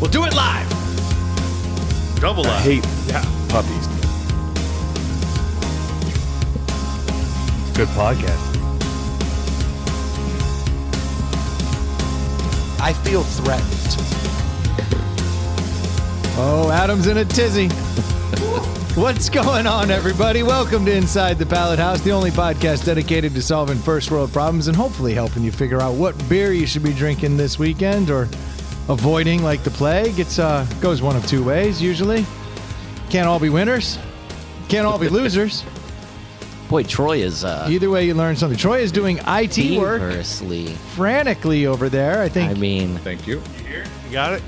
We'll do it live. Double live. I hate puppies. Good podcast. I feel threatened. Oh, Adam's in a tizzy. What's going on, everybody? Welcome to Inside the Pallet House, the only podcast dedicated to solving first world problems and hopefully helping you figure out what beer you should be drinking this weekend or avoiding like the plague. It goes one of two ways, usually. Can't all be winners. Can't all be losers. Boy, Troy is Either way, you learn something. Troy is doing IT work frantically over there, I think. I mean, Thank you. You got it?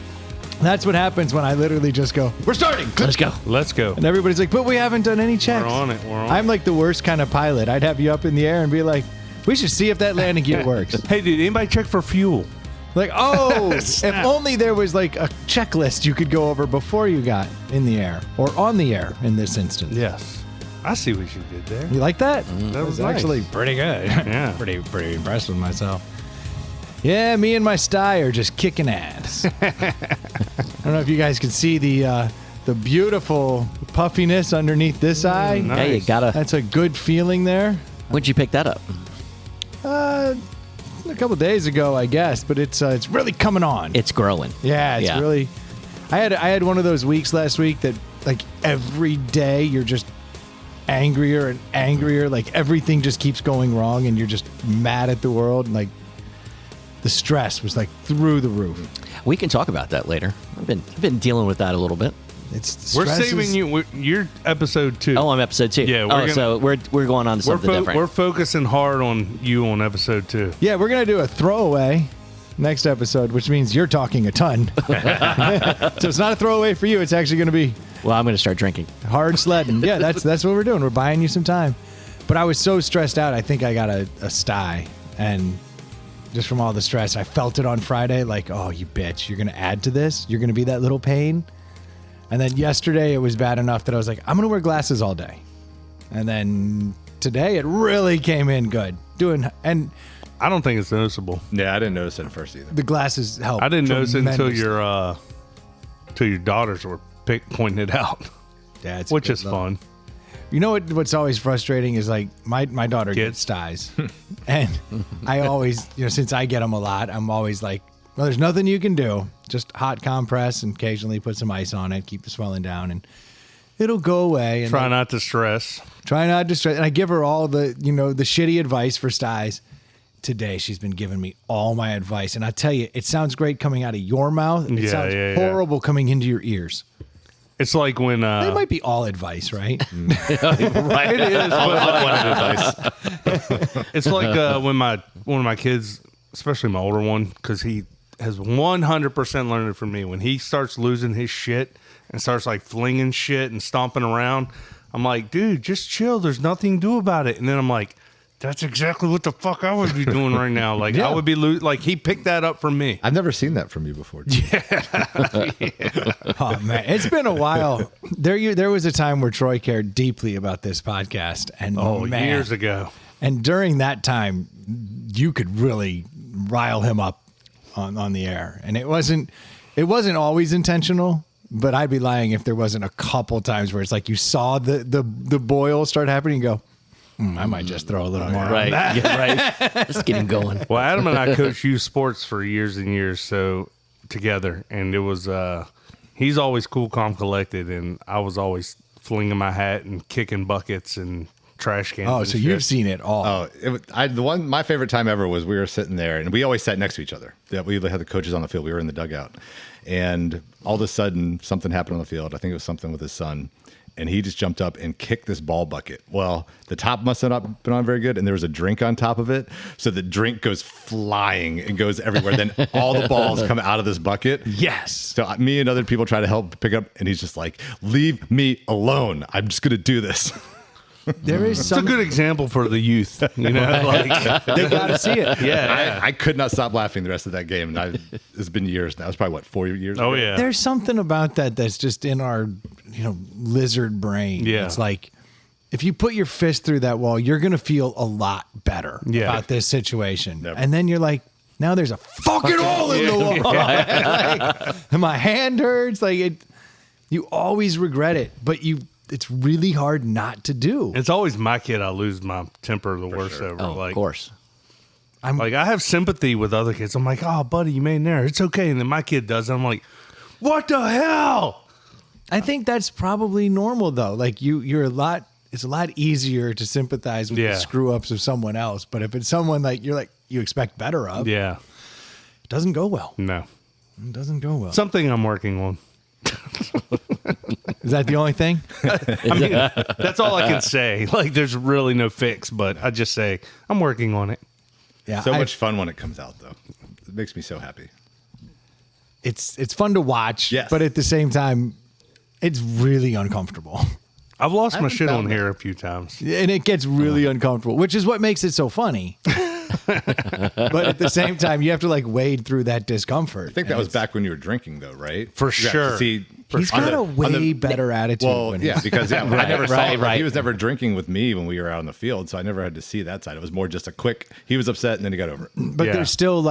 That's what happens when I literally just go, we're starting. let's go. Let's go. And everybody's like, but we haven't done any checks. We're on it. I'm like the worst kind of pilot. I'd have you up in the air and be like, we should see if that landing gear works. Hey, dude, anybody check for fuel? Like, oh, if only there was like a checklist you could go over before you got in the air or on the air in this instance. Yes. I see what you did there. You like that? That was actually nice. pretty good. Yeah. pretty impressed with myself. Yeah, me and my sty are just kicking ass. I don't know if you guys can see the beautiful puffiness underneath this eye. Nice. Hey, you gotta. That's a good feeling there. When'd you pick that up? A couple days ago, I guess, but it's really coming on. It's growing. Yeah, it's Yeah. really. I had one of those weeks last week that like every day you're just angrier and angrier. Like everything just keeps going wrong, and you're just mad at the world. And like the stress was like through the roof. We can talk about that later. I've been dealing with that a little bit. We're saving you. You're episode 2. Oh, I'm episode 2. Yeah, so we're going on to something different. We're focusing hard on you on episode 2. Yeah, we're gonna do a throwaway next episode, which means you're talking a ton. So it's not a throwaway for you. It's actually going to be Well, I'm going to start drinking. hard sledding. Yeah, that's what we're doing. We're buying you some time. But I was so stressed out. I think I got a sty, and just from all the stress, I felt it on Friday. Like, oh, you bitch! You're going to add to this. You're going to be that little pain. And then yesterday it was bad enough that I was like, I'm going to wear glasses all day. And then today it really came in good. And I don't think it's noticeable. Yeah, I didn't notice it at first either. the glasses help. I didn't notice it until tremendously. your daughters were pointing it out, Yeah, it's a which good is look. fun. You know what's always frustrating is like my daughter gets styes, and I always, since I get them a lot, I'm always like, well, there's nothing you can do. Just hot compress and occasionally put some ice on it, keep the swelling down, and it'll go away. And Try not to stress. try not to stress. And I give her all the the shitty advice for styes. Today she's been giving me all my advice, and I tell you, it sounds great coming out of your mouth. And it sounds horrible coming into your ears. It's like when It might be all advice, right? Right. it is, but it's like when one of my kids, especially my older one, because he has 100% learned it from me. When he starts losing his shit and starts like flinging shit and stomping around, I'm like, dude, just chill. There's nothing to do about it. And then I'm like, that's exactly what the fuck I would be doing right now. Like I would be like he picked that up from me. I've never seen that from you before. Oh man, it's been a while. There was a time where Troy cared deeply about this podcast, and man, Years ago. And during that time, you could really rile him up on the air, and it wasn't always intentional. But I'd be lying if there wasn't a couple times where it's like you saw the boil start happening and go, I might just throw a little more. Right. On that. Yeah, right. Let's get him going. Well, Adam and I coached youth sports for years and years, so together, and it was he's always cool, calm, collected, and I was always flinging my hat and kicking buckets and trash cans. Oh, and so shit. you've seen it all. Oh, my favorite time ever was we were sitting there, and we always sat next to each other. Yeah, we had the coaches on the field. We were in the dugout, and all of a sudden something happened on the field. I think it was something with his son. And he just jumped up and kicked this ball bucket. Well, the top must have not been on very good, and there was a drink on top of it. So the drink goes flying and goes everywhere. Then all the balls come out of this bucket. Yes. So me and other people try to help pick up, and he's just like, leave me alone. I'm just going to do this. There is It's a some good example for the youth, you know. Like they got to see it. yeah, I could not stop laughing the rest of that game. And it's been years now. It's probably, 4 years oh ago? yeah. There's something about that's just in our, lizard brain. Yeah. It's like if you put your fist through that wall, you're going to feel a lot better Yeah. about this situation. Never. And then you're like, Now there's a fucking hole in the wall. Like, and my hand hurts. Like it, you always regret it, but it's really hard not to do. It's always my kid. I lose my temper the worst sure. ever. Oh, like, of course. Like I have sympathy with other kids. I'm like, oh, buddy, you made an error. It's okay. And then my kid does it. I'm like, what the hell? I think that's probably normal though. Like it's a lot easier to sympathize with the screw ups of someone else. But if it's someone you expect better of, Yeah. it doesn't go well. No. It doesn't go well. Something I'm working on. Is that the only thing? I mean, that's all I can say. Like, there's really no fix, but I just say I'm working on it. Yeah. So much fun when it comes out, though. It makes me so happy. It's fun to watch, Yes. but at the same time, it's really uncomfortable. I've lost my haven't shit found on that. here a few times. And it gets really uncomfortable, which is what makes it so funny. But at the same time, you have to wade through that discomfort. I think that was back when you were drinking, though, right? For You got to sure. See, He's got a way better attitude. Well, when yeah, he's, because I never saw it. right. He was never drinking with me when we were out in the field, so I never had to see that side. It was more just a quick. He was upset, and then he got over it. but Yeah. there's still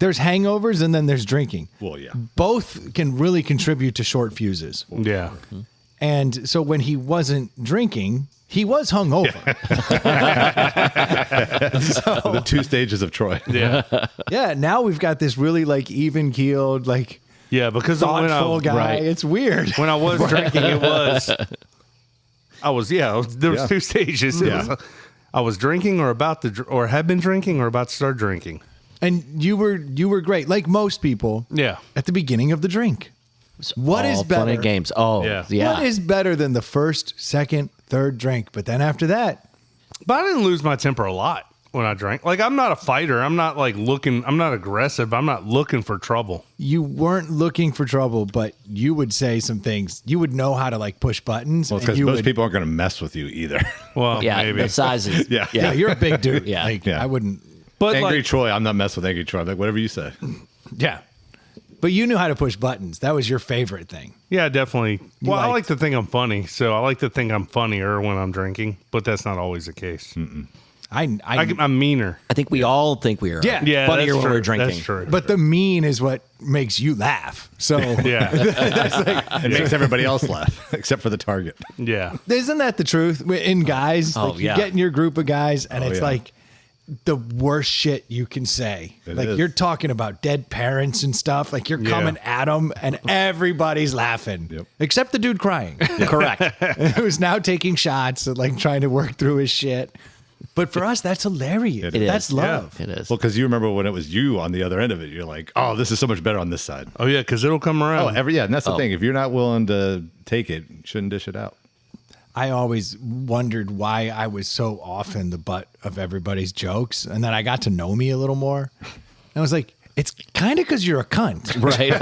there's hangovers and then there's drinking. Well, yeah. Both can really contribute to short fuses. Yeah. And so when he wasn't drinking, he was hungover. The 2 stages of Troy. Yeah. Yeah, now we've got this really even keeled, Yeah. Because when thoughtful guy. right. It's weird. when I was drinking, there was 2 stages. It Yeah. was, I was drinking or had been drinking or about to start drinking. And you were great, like most people. Yeah. At the beginning of the drink. What is All fun better? and games. Oh, Yeah. yeah. What is better than the first, second, third drink? But then after that, But I didn't lose my temper a lot when I drank. Like, I'm not a fighter. I'm not I'm not aggressive. I'm not looking for trouble. you weren't looking for trouble, but you would say some things. You would know how to push buttons. Well, and because you most would, people aren't going to mess with you either. Well, Yeah, maybe. the sizes. Yeah. yeah, you're a big dude. Yeah. Yeah. I wouldn't. But Angry like, Troy, I'm not messing with Angry Troy. I'm like, whatever you say. Yeah. But you knew how to push buttons. That was your favorite thing. yeah, definitely. Well, I liked- like to think I'm funny, so I like to think I'm funnier when I'm drinking, but that's not always the case. I'm meaner. I think we all think we are Yeah. Yeah, funnier that's when true. we're drinking. That's true. But the mean is what makes you laugh. So Yeah, It makes everybody else laugh, except for the target. yeah, isn't that the truth in guys? Oh, You yeah. get in your group of guys and it's yeah. the worst shit you can say. It Like is. you're talking about dead parents and stuff. Like you're coming at them and everybody's laughing. Yep. Except the dude crying. Correct. Who's now taking shots and trying to work through his shit. But for us, that's hilarious. It is. That's love. It is. Well, because you remember when it was you on the other end of it, you're like, oh, this is so much better on this side. oh yeah, because it'll come Oh, around. and that's the thing. If you're not willing to take it, you shouldn't dish it out. I always wondered why I was so often the butt of everybody's jokes. And then I got to know me a little more. And I was like, it's kind of because you're a cunt. Right.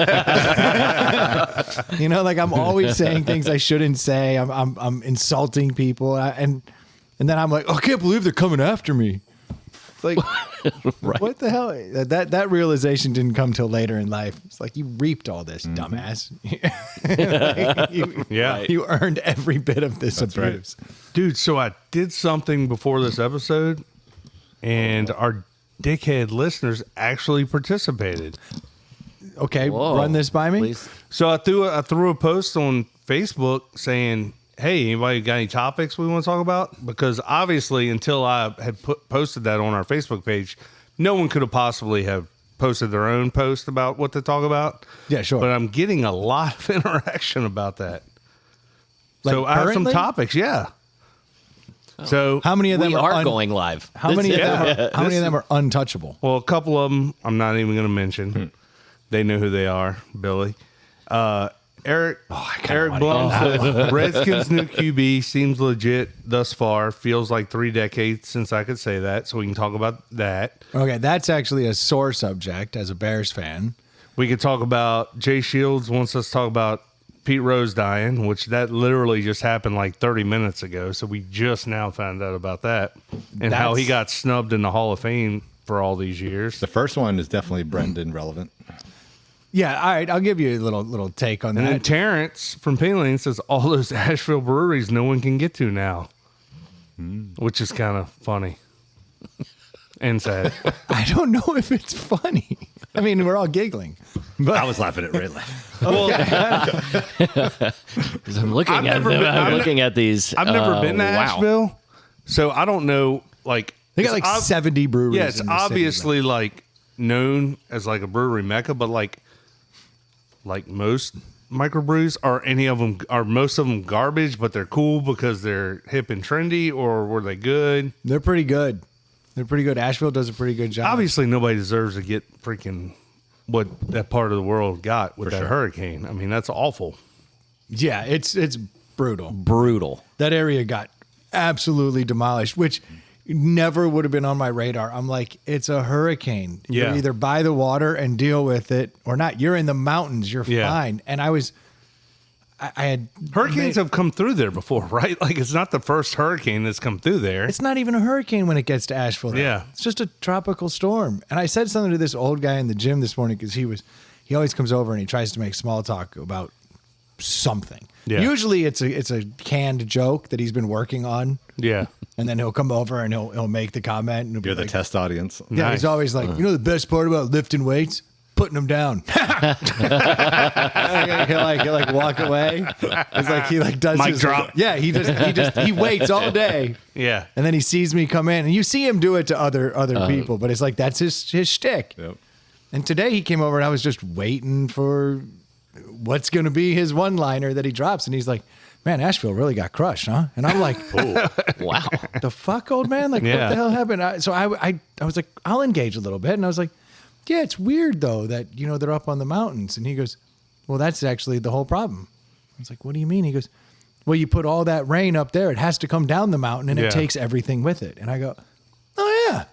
I'm always saying things I shouldn't say. I'm insulting people. And then I'm like, oh, I can't believe they're coming after me. It's like, what the hell? That realization didn't come till later in life. It's like, you reaped all this, dumbass. Yeah. You earned every bit of this That's right. abuse. Dude, so I did something before this episode, and our dickhead listeners actually participated. Okay, Whoa. run this by me. Please. So I threw a post on Facebook saying, "Hey, anybody got any topics we want to talk about?" Because obviously, until I had posted that on our Facebook page, no one could have possibly have posted their own post about what to talk about. Yeah, sure. But I'm getting a lot of interaction about that. So Like I have some currently? topics. Yeah. So How many of them We are un- going live. How many? Yeah. How many of them are untouchable? well, a couple of them I'm not even going to mention. They know who they are. Billy. Eric Blum said, Redskins' new QB seems legit thus far. Feels like 3 decades since I could say that, so we can talk about that. Okay, that's actually a sore subject as a Bears fan. We could talk about Jay Shields wants us to talk about Pete Rose dying, which that literally just happened like 30 minutes ago. So we just now found out about that and how he got snubbed in the Hall of Fame for all these years. The first one is definitely Brendan relevant. Yeah, all right, I'll give you a little take on And then that. Terrence from Paling says all those Asheville breweries no one can get to now, which is kind of funny. and sad. I don't know if it's funny. I mean, we're all giggling. But I was laughing at Ray laugh. I'm looking I've at never them. been- I'm I've looking at these. I've never been to wow. Asheville, so I don't know. Like they got like 70 breweries. Yeah, it's in the city, obviously like known as like a brewery mecca, but like most microbrews, are most of them garbage, but they're cool because they're hip and trendy, or were they good? They're pretty good. They're pretty good. Asheville does a pretty good job. Obviously, nobody deserves to get freaking what that part of the world got with that hurricane. I mean, that's awful. Yeah, it's brutal. Brutal. That area got absolutely demolished, which never would have been on my radar. I'm like, it's a hurricane. Yeah. You're either by the water and deal with it or not. You're in the mountains. You're Yeah. fine. And I had Hurricanes have come through there before, right? Like, it's not the first hurricane that's come through there. It's not even a hurricane when it gets to Asheville. Though. Yeah. It's just a tropical storm. And I said something to this old guy in the gym this morning because he always comes over and he tries to make small talk about something. Yeah. Usually it's a canned joke that he's been working on. Yeah. And then he'll come over and he'll make the comment. And he'll be You're the like, test audience. Yeah, Nice. he's always like, you know the best part about lifting weights? Putting them down. he'll like walk away. It's like he like does Mic his drop. Yeah, he waits all day. Yeah. And then he sees me come in, and you see him do it to other people, but it's like that's his shtick. Yep. And today he came over, and I was just waiting for what's going to be his one-liner that he drops, and he's like, "Man, Asheville really got crushed, huh?" And I'm like, Wow. "The fuck, old man? Like, Yeah. what the hell happened?" So I was like, "I'll engage a little bit," and I was like, "Yeah, it's weird though that they're up on the mountains." And he goes, "Well, that's actually the whole problem." I was like, "What do you mean?" He goes, "Well, you put all that rain up there; it has to come down the mountain, and Yeah. it takes everything with it." And I go, "Oh yeah."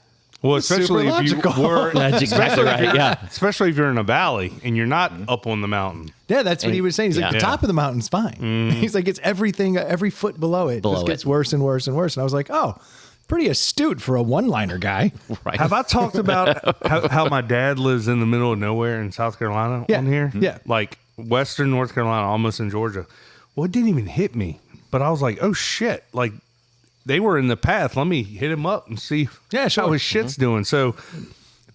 Well, That's especially super if you logical. were, That's exactly right. Yeah. especially if you're in a valley and you're not up on the mountain. Yeah, that's what he was saying. He's like, Yeah. the top of the mountain's fine. He's like, it's everything, every foot below it Below just gets it. worse and worse and worse. And I was like, oh, pretty astute for a one-liner guy. Right. Have I talked about how my dad lives in the middle of nowhere in South Carolina Yeah. on here? Yeah. Like Western North Carolina, almost in Georgia. Well, it didn't even hit me. But I was like, oh, shit. Like, they were in the path. Let me hit him up and see how his shit's doing. So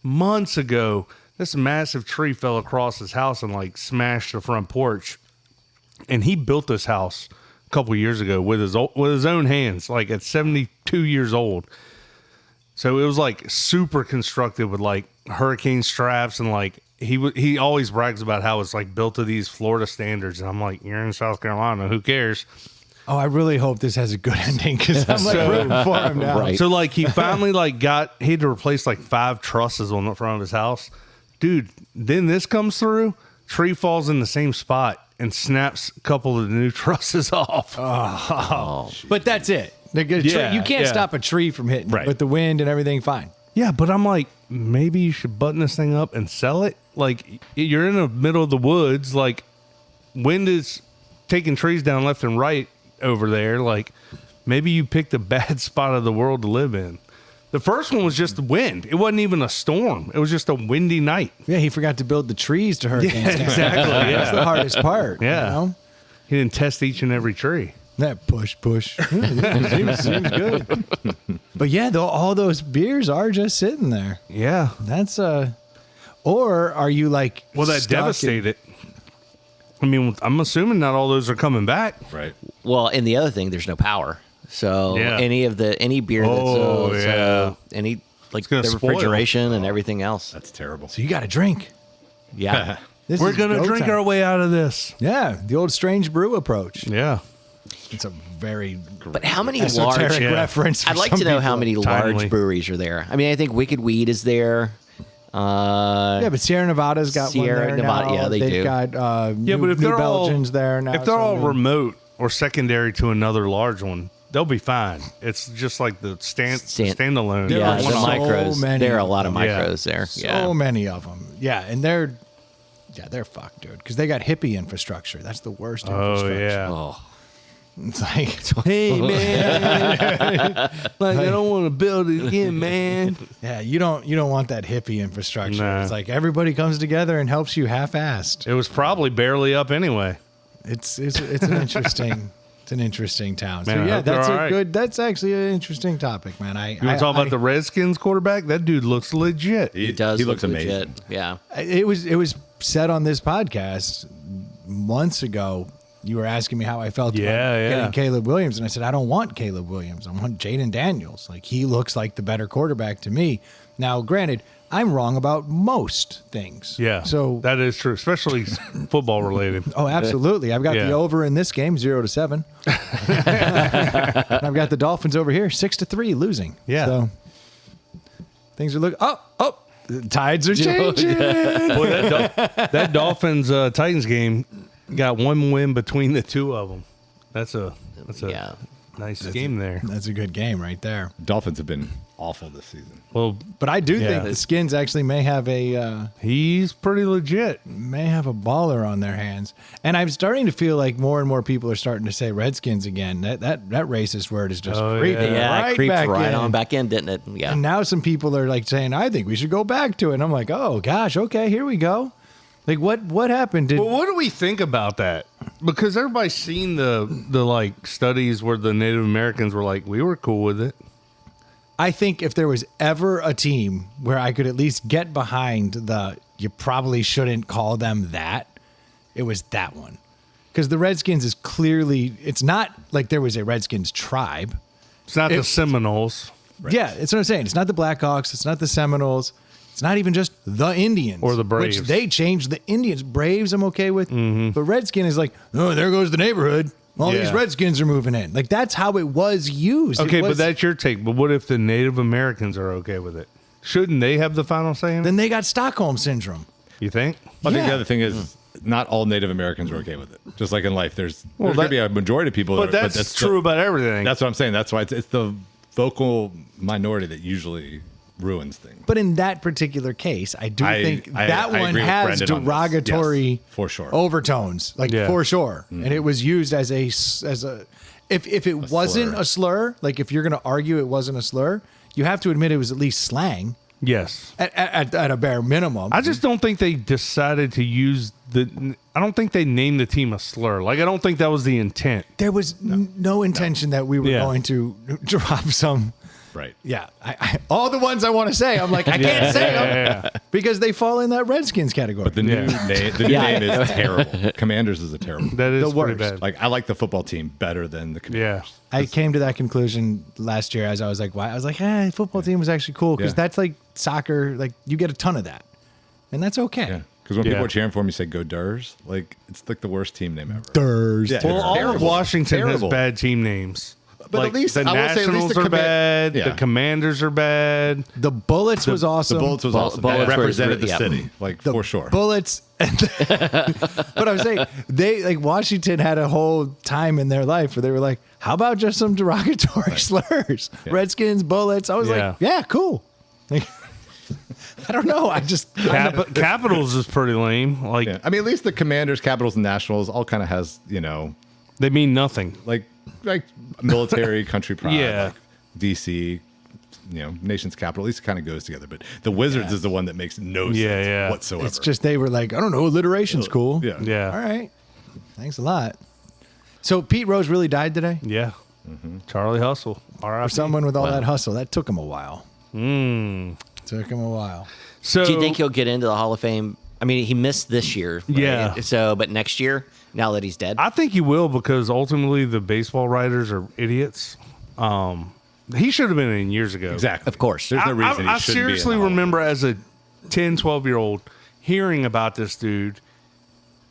months ago, this massive tree fell across his house and like smashed the front porch. And he built this house a couple years ago with his own hands, like at 72 years old. So it was like super constructed with like hurricane straps, and like he always brags about how it's like built to these Florida standards. And I'm like, you're in South Carolina, who cares? Oh, I really hope this has a good ending because I'm like rooting for him now. Right. So like he finally like he had to replace like 5 trusses on the front of his house. Dude, then this comes through, tree falls in the same spot and snaps a couple of the new trusses off. But that's it. Yeah, You can't yeah. stop a tree from hitting Right. with the wind and everything fine. Yeah, but I'm like, maybe you should button this thing up and sell it. Like, you're in the middle of the woods. Like, wind is taking trees down left and right over there. Like, maybe you picked a bad spot of the world to live in. The first one was just the wind. It wasn't even a storm. It was just a windy night. Yeah, he forgot to build the trees to hurricanes. Yeah, exactly, That's yeah. the hardest part. Yeah. You know? He didn't test each and every tree. That push. seems good. But yeah, though, all those beers are just sitting there. Yeah. That's or are you like Well, that stuck in- devastated. I mean, I'm assuming not all those are coming back. Right. Well, and the other thing, there's no power. So Yeah. any beer that's Oh, yeah. any like gonna the spoil. refrigeration and everything else. That's terrible. So you got to drink. Yeah. This We're is going to go drink time. our way out of this. Yeah, the old strange brew approach. Yeah. It's a very But how many esoteric large? Yeah. reference. For I'd like some to know how people. many Timely. large breweries are there. I mean, I think Wicked Weed is there. Yeah, but Sierra Nevada's got Sierra one there Nevada, now. yeah, they They've do. got Yeah, but if New they're all Belgians there now. if they're so all I mean- remote or secondary to another large one, they'll be fine. It's just like the standalone. There Yeah, are the so micros. many There are a of lot of them. Yeah. micros there. so Yeah. many of them. Yeah, and they're fucked, dude, because they got hippie infrastructure. That's the worst Oh infrastructure. yeah. Oh. It's like Hey man, like I don't want to build it again, man. yeah, you don't want that hippie infrastructure. Nah. It's like everybody comes together and helps you half-assed. It was probably barely up anyway. It's an interesting. It's an interesting town. Man, I so yeah, hope they're that's all a right. good. That's actually an interesting topic, man. You want to talk about the Redskins quarterback? That dude looks legit. He does. He looks look amazing. legit. Yeah. It was said on this podcast months ago. You were asking me how I felt about getting Caleb Williams, and I said I don't want Caleb Williams. I want Jaden Daniels. Like, he looks like the better quarterback to me. Now, granted, I'm wrong about most things. Yeah, So that is true, especially football related. Oh, absolutely. I've got Yeah. the over in this game, 0-7. I've got the Dolphins over here, 6-3, losing. Yeah. So things are looking. Oh, the tides are changing. Boy, that Dolphins Titans game got one win between the two of them. That's a Yeah. nice game there. That's a good game right there. Dolphins have been awful this season. Well, But I do Yeah. think the Skins actually may have a he's pretty legit. baller on their hands. And I'm starting to feel like more and more people are starting to say Redskins again. That racist word is just Oh, creeping Yeah, right it creeped back right in. on back in, didn't it? Yeah. And now some people are like saying, I think we should go back to it. And I'm like, oh gosh, okay, here we go. Like, what happened? Well, what do we think about that? Because everybody's seen the like studies where the Native Americans were like, we were cool with it. I think if there was ever a team where I could at least get behind you probably shouldn't call them that, it was that one. Because the Redskins is clearly, it's not like there was a Redskins tribe. It's not the It's- Seminoles Yeah, it's what I'm saying. It's not the Blackhawks. It's not the Seminoles. It's not even just the Indians. Or the Braves. Which they changed the Indians. Braves, I'm okay with. But Redskin is like, oh, there goes the neighborhood. All these Yeah. Redskins are moving in. Like, that's how it was used. It Okay, was- but that's your take. But what if the Native Americans are okay with it? Shouldn't they have the final say in it? Then they got Stockholm Syndrome. You think? I think Yeah. the other thing is not all Native Americans are okay with it. Just like in life, there's going to that- be a majority of people. But that are- that's true about everything. That's what I'm saying. That's why it's the vocal minority that usually ruins things. But in that particular case, I do think I that one agree with has Brendan on this. derogatory Yes, for sure. overtones, like Yeah. for sure. And it was used as a if it wasn't slur. a slur, like if you're going to argue it wasn't a slur, you have to admit it was at least slang yes. at a bare minimum. I just don't think they decided to use I don't think they named the team a slur. Like, I don't think that was the intent. There was no intention that we were Yeah. going to drop some. Right. Yeah, all the ones I want to say, I'm like, I can't say them Yeah. because they fall in that Redskins category. But the new Yeah. name, the new name is terrible. Commanders is a terrible. That is The pretty worst. bad. Like I like the football team better than the Commanders. Yeah. I came to that conclusion last year as I was like, why? I was like, football team was actually cool because Yeah. that's like soccer. Like, you get a ton of that, and that's okay. Yeah. Because when Yeah. people are cheering for him, you say "Go Durs." Like it's like the worst team name ever. Thursday. Yeah. Well, all of Terrible. Washington Terrible. has bad team names. But Like, at least- the I will say at least Nationals the are bad. Yeah. The Commanders are bad. The Bullets was awesome. The Bullets was awesome. Bullets That was represented really- the city, like The for sure. Bullets. But I'm saying they like Washington had a whole time in their life where they were like, how about just some derogatory slurs? Redskins, Bullets. I was Yeah. like, yeah, cool. Like, I don't know. I just Capitals is pretty lame. Like, Yeah. I mean, at least the Commanders, Capitals, and Nationals all kind of has they mean nothing. like military country pride. Yeah. Like DC, nation's capital. At least it kind of goes together. But the Wizards is the one that makes no sense Yeah. whatsoever. it's just they were like, I don't know, alliteration's cool. Yeah. Yeah. All right. Thanks a lot. So Pete Rose really died today? Yeah. Charlie Hustle. For someone with all that hustle, that took him a while. Took him a while. So, Do you think he'll get into the Hall of Fame? I mean, he missed this year. Right? Yeah. So, but next year, now that he's dead, I think he will because ultimately the baseball writers are idiots. He should have been in years ago. exactly. Of course. There's no reason I he shouldn't seriously be in the Hall of remember as a 10, 12-year-old hearing about this dude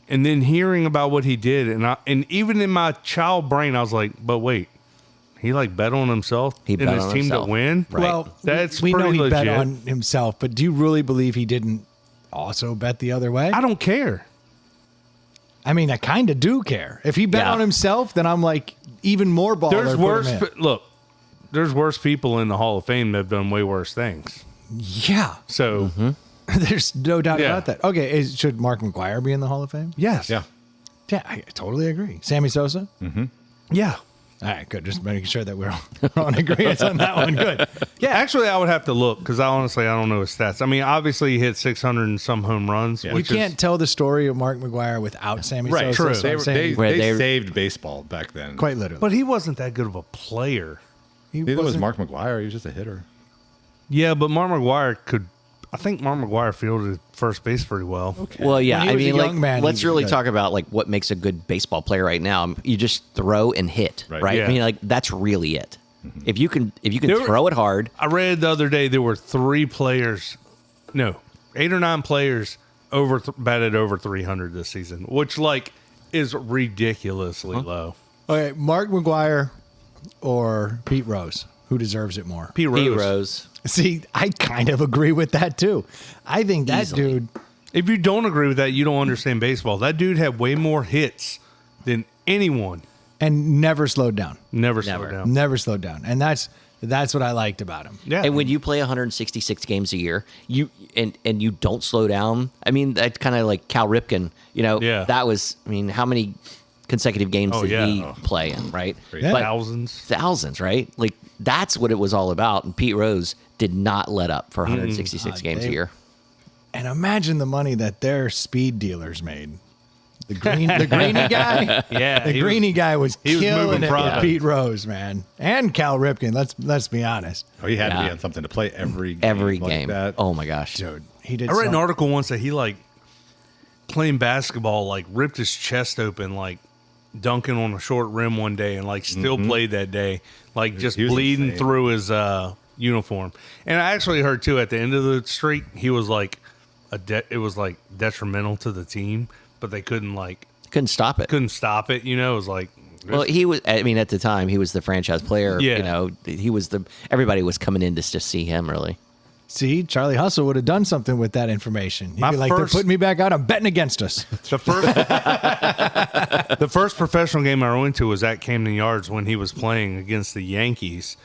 and then hearing about what he did. And even in my child brain, I was like, but wait, he like bet on himself He and bet his on team himself. to win? Right. Well, That's we know pretty he bet legit. on himself, but do you really believe he didn't also bet the other way? I don't care. I mean, I kind of do care. If he bet Yeah. on himself, then I'm like even more baller. There's put him worse. in. Look, there's worse people in the Hall of Fame that have done way worse things. Yeah, So, there's no doubt Yeah. about that. Okay, should Mark McGuire be in the Hall of Fame? yes. Yeah. Yeah, I totally agree. Sammy Sosa? Yeah. All right, good. Just making sure that we're on agreement on that one. Good. Yeah, actually, I would have to look because I don't know his stats. I mean, obviously, he hit 600 and some home runs. Yeah. You can't tell the story of Mark McGwire without Sammy Right, Sosa. true. so They, I'm were- saying they saved baseball back then. quite literally. But he wasn't that good of a player. He Neither was wasn't- Mark McGwire. He was just a hitter. Yeah, but Mark McGwire could. I think Mark McGwire fielded first base pretty well. Okay. Well, yeah. When he I was a mean, young man, he let's was really good. talk about like what makes a good baseball player right now. You just throw and hit, Right. right? Yeah. I mean, like that's really it. If you can There were- throw it hard, I read the other day there were 8 or 9 players batted over 300 this season, which is ridiculously low. Okay, Mark McGwire or Pete Rose? Who deserves it more? Pete Rose. Pete Rose. See, I kind of agree with that too. I think that Easily. dude. If you don't agree with that, you don't understand baseball. That dude had way more hits than anyone. And never slowed down. Never Never. slowed down. Never slowed down. And that's what I liked about him. Yeah. And when you play 166 games a year, you don't slow down. I mean, that's kind of like Cal Ripken. Yeah. That was. I mean, how many consecutive games Oh, did yeah. he play in? Right, Yeah. But thousands. right? Like that's what it was all about. And Pete Rose did not let up for 166 games a they- year. And imagine the money that their speed dealers made. The greeny guy. Yeah, The he greeny guy was he was killing moving it product. with Pete Rose, man, and Cal Ripken. Let's be honest, Oh, he had to Yeah. be on something to play every game. Every like game. That. Oh my gosh. dude. He did. I read an so- article once that he playing basketball, ripped his chest open, dunking on a short rim one day, and still played that day, just He was bleeding insane. through his uniform. And I actually heard too at the end of the streak, he was it was detrimental to the team, but they couldn't Couldn't stop it. It was Well, he was. I mean, at the time, he was the franchise player. Yeah. He was everybody was coming in to just see him. Really, See, Charlie Hustle would have done something with that information. He'd My be like, first- they're putting me back out. I'm betting against us. the first professional game I went to was at Camden Yards when he was playing against the Yankees,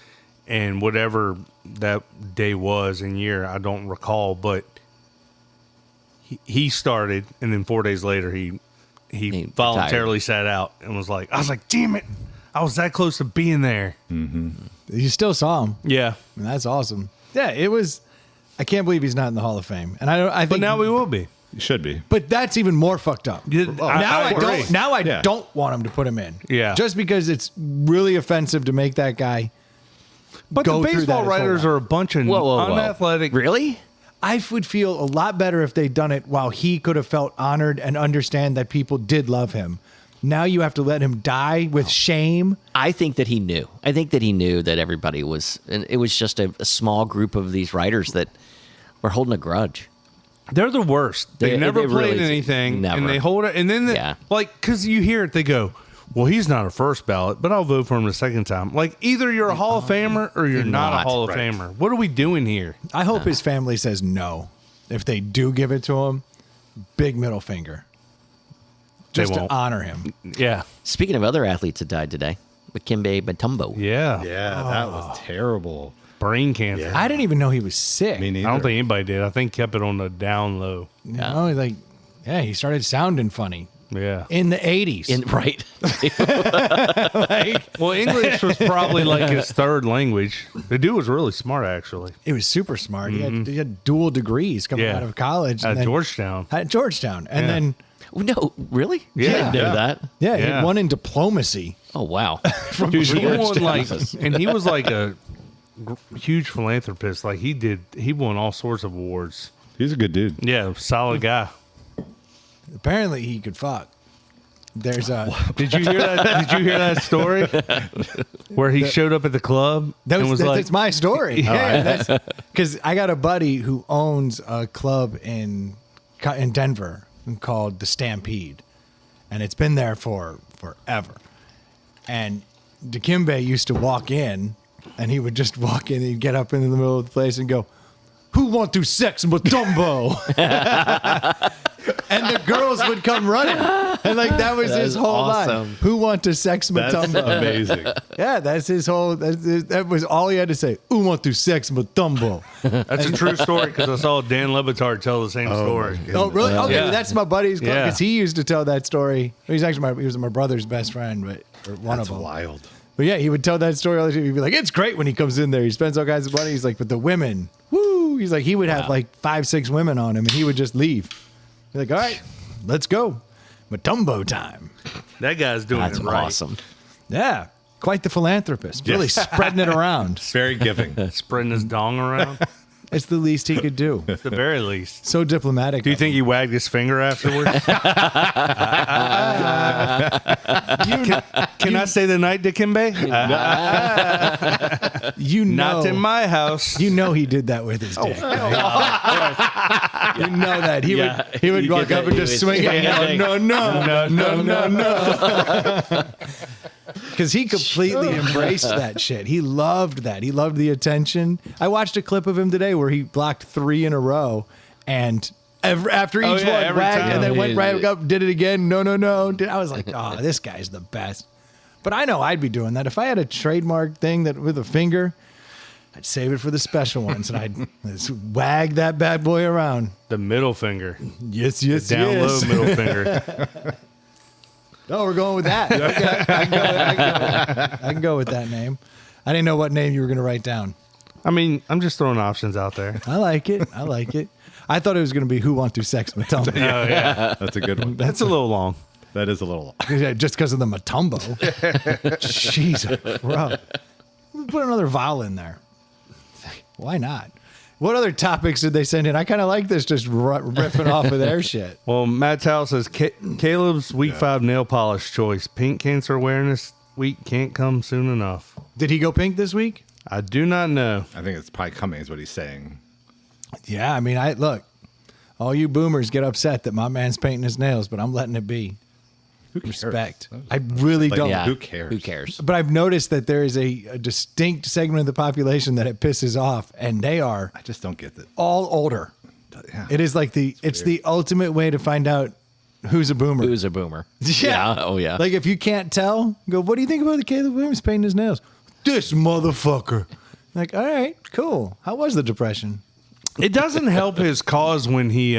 and whatever that day was in year, I don't recall, but he started, and then 4 days later he voluntarily sat out and was like, I was like, damn it, I was that close to being there. You still saw him. Yeah, And that's awesome. Yeah, it was. I can't believe he's not in the Hall of Fame. And I think but now we will be. He should be. But that's even more fucked up. Yeah, Now I agree. don't. Now I Yeah. don't want him to put him in. Yeah. Just because it's really offensive to make that guy. But go the through baseball that his whole writers life. are a bunch of whoa. unathletic. Really? I would feel a lot better if they'd done it while he could have felt honored and understand that people did love him. Now you have to let him die with shame. I think that he knew. I think that he knew that everybody was, and it was just a small group of these writers that were holding a grudge. They're the worst. They never they played really- anything, never. and they hold it. And then, Yeah. because you hear it, they go, "Well, he's not a first ballot, but I'll vote for him the second time." Either you're a Hall of Famer or you're not a not. Hall of Right. Famer. What are we doing here? I hope his family says no. If they do give it to him, big middle finger. They Just to won't. honor him. Yeah, Speaking of other athletes that died today, Dikembe Mutombo. yeah, Yeah, that was terrible. brain cancer. I didn't even know he was sick. Me I neither. don't think anybody did. I think kept it on the down low. He started sounding funny Yeah. in the 80s. Right. Well, English was probably his third language. The dude was really smart, actually. It was super smart. He had dual degrees coming Yeah. out of college. and At then- Georgetown. At Georgetown. And Yeah. then, No, really? Yeah. I didn't know Yeah. that. yeah, he Yeah. had one in diplomacy. Oh, wow. Dude, he won Georgetown. and he was a huge philanthropist. He won all sorts of awards. He's a good dude. Yeah, solid guy. Apparently, he could fuck. There's a. Did you hear that? Did you hear that story where he showed up at the club and was that's my story. Yeah, because I got a buddy who owns a club in Denver called the Stampede, and it's been there for forever. And Dikembe used to walk in, and he would just walk in. He'd get up in the middle of the place and go, "Who want to sex Mutombo?" And the girls would come running, and that was his is whole line. awesome. Who want to sex That's Mutombo? amazing. Yeah, that's his whole. That was all he had to say. Who want to sex Mutombo? That's a true story because I saw Dan Lebitard tell the same story. Oh, really? Okay, Yeah. that's my buddy's because Yeah. he used to tell that story. He was actually he was my brother's best friend, but or one That's of them. wild. But yeah, he would tell that story all the time. He'd be like, it's great when he comes in there. He spends all kinds of money. He's like, but the women, woo. He's like, he would have like 5-6 women on him and he would just leave. He's like, all right, let's go. Matumbo time. That guy's doing That's it right. awesome. Yeah. Quite the philanthropist. Really spreading it around. Very giving. Spreading his dong around. It's the least he could do. At the very least. So diplomatic. Do you think he wagged his finger afterwards? Can I say the night, Dikembe? you know, Not in my house. You know he did that with his dick. You know that he would you walk get up that. and He just was swing it. swinging No. Because he completely embraced that shit. He loved that. He loved the attention. I watched a clip of him today where he blocked 3 in a row, and after each one, every wagged, time. and then went right up, did it again. No. I was like, oh, this guy's the best. But I know I'd be doing that if I had a trademark thing that with a finger. I'd save it for the special ones, and I'd just wag that bad boy around. The middle finger. Yes, Down low middle finger. Oh, we're going with that. Okay, I can go with that name. I didn't know what name you were going to write down. I mean, I'm just throwing options out there. I like it. I thought it was going to be Who Want to Sex Matumbo. Oh, yeah. That's a good one. That's a little long. That is a little long. Yeah, just because of the Matumbo. Jesus, bro. Put another vowel in there. Why not? What other topics did they send in? I kind of like this, just riffing off of their shit. Well, Matt Towell says Caleb's week 5 nail polish choice. Pink Cancer Awareness Week can't come soon enough. Did he go pink this week? I do not know. I think it's probably coming is what he's saying. Yeah, I mean, look, all you boomers get upset that my man's painting his nails, but I'm letting it be. Who cares? Respect. I really don't. Yeah. Who cares? Who cares? But I've noticed that there is a distinct segment of the population that it pisses off, and they are I just don't get that. all older. Yeah. It is like it's the ultimate way to find out who's a boomer. Who's a boomer? Yeah. Oh, yeah. Like if you can't tell, go, what do you think about the Caleb Williams painting his nails? This motherfucker. Like, all right, cool. How was the depression? It doesn't help his cause when he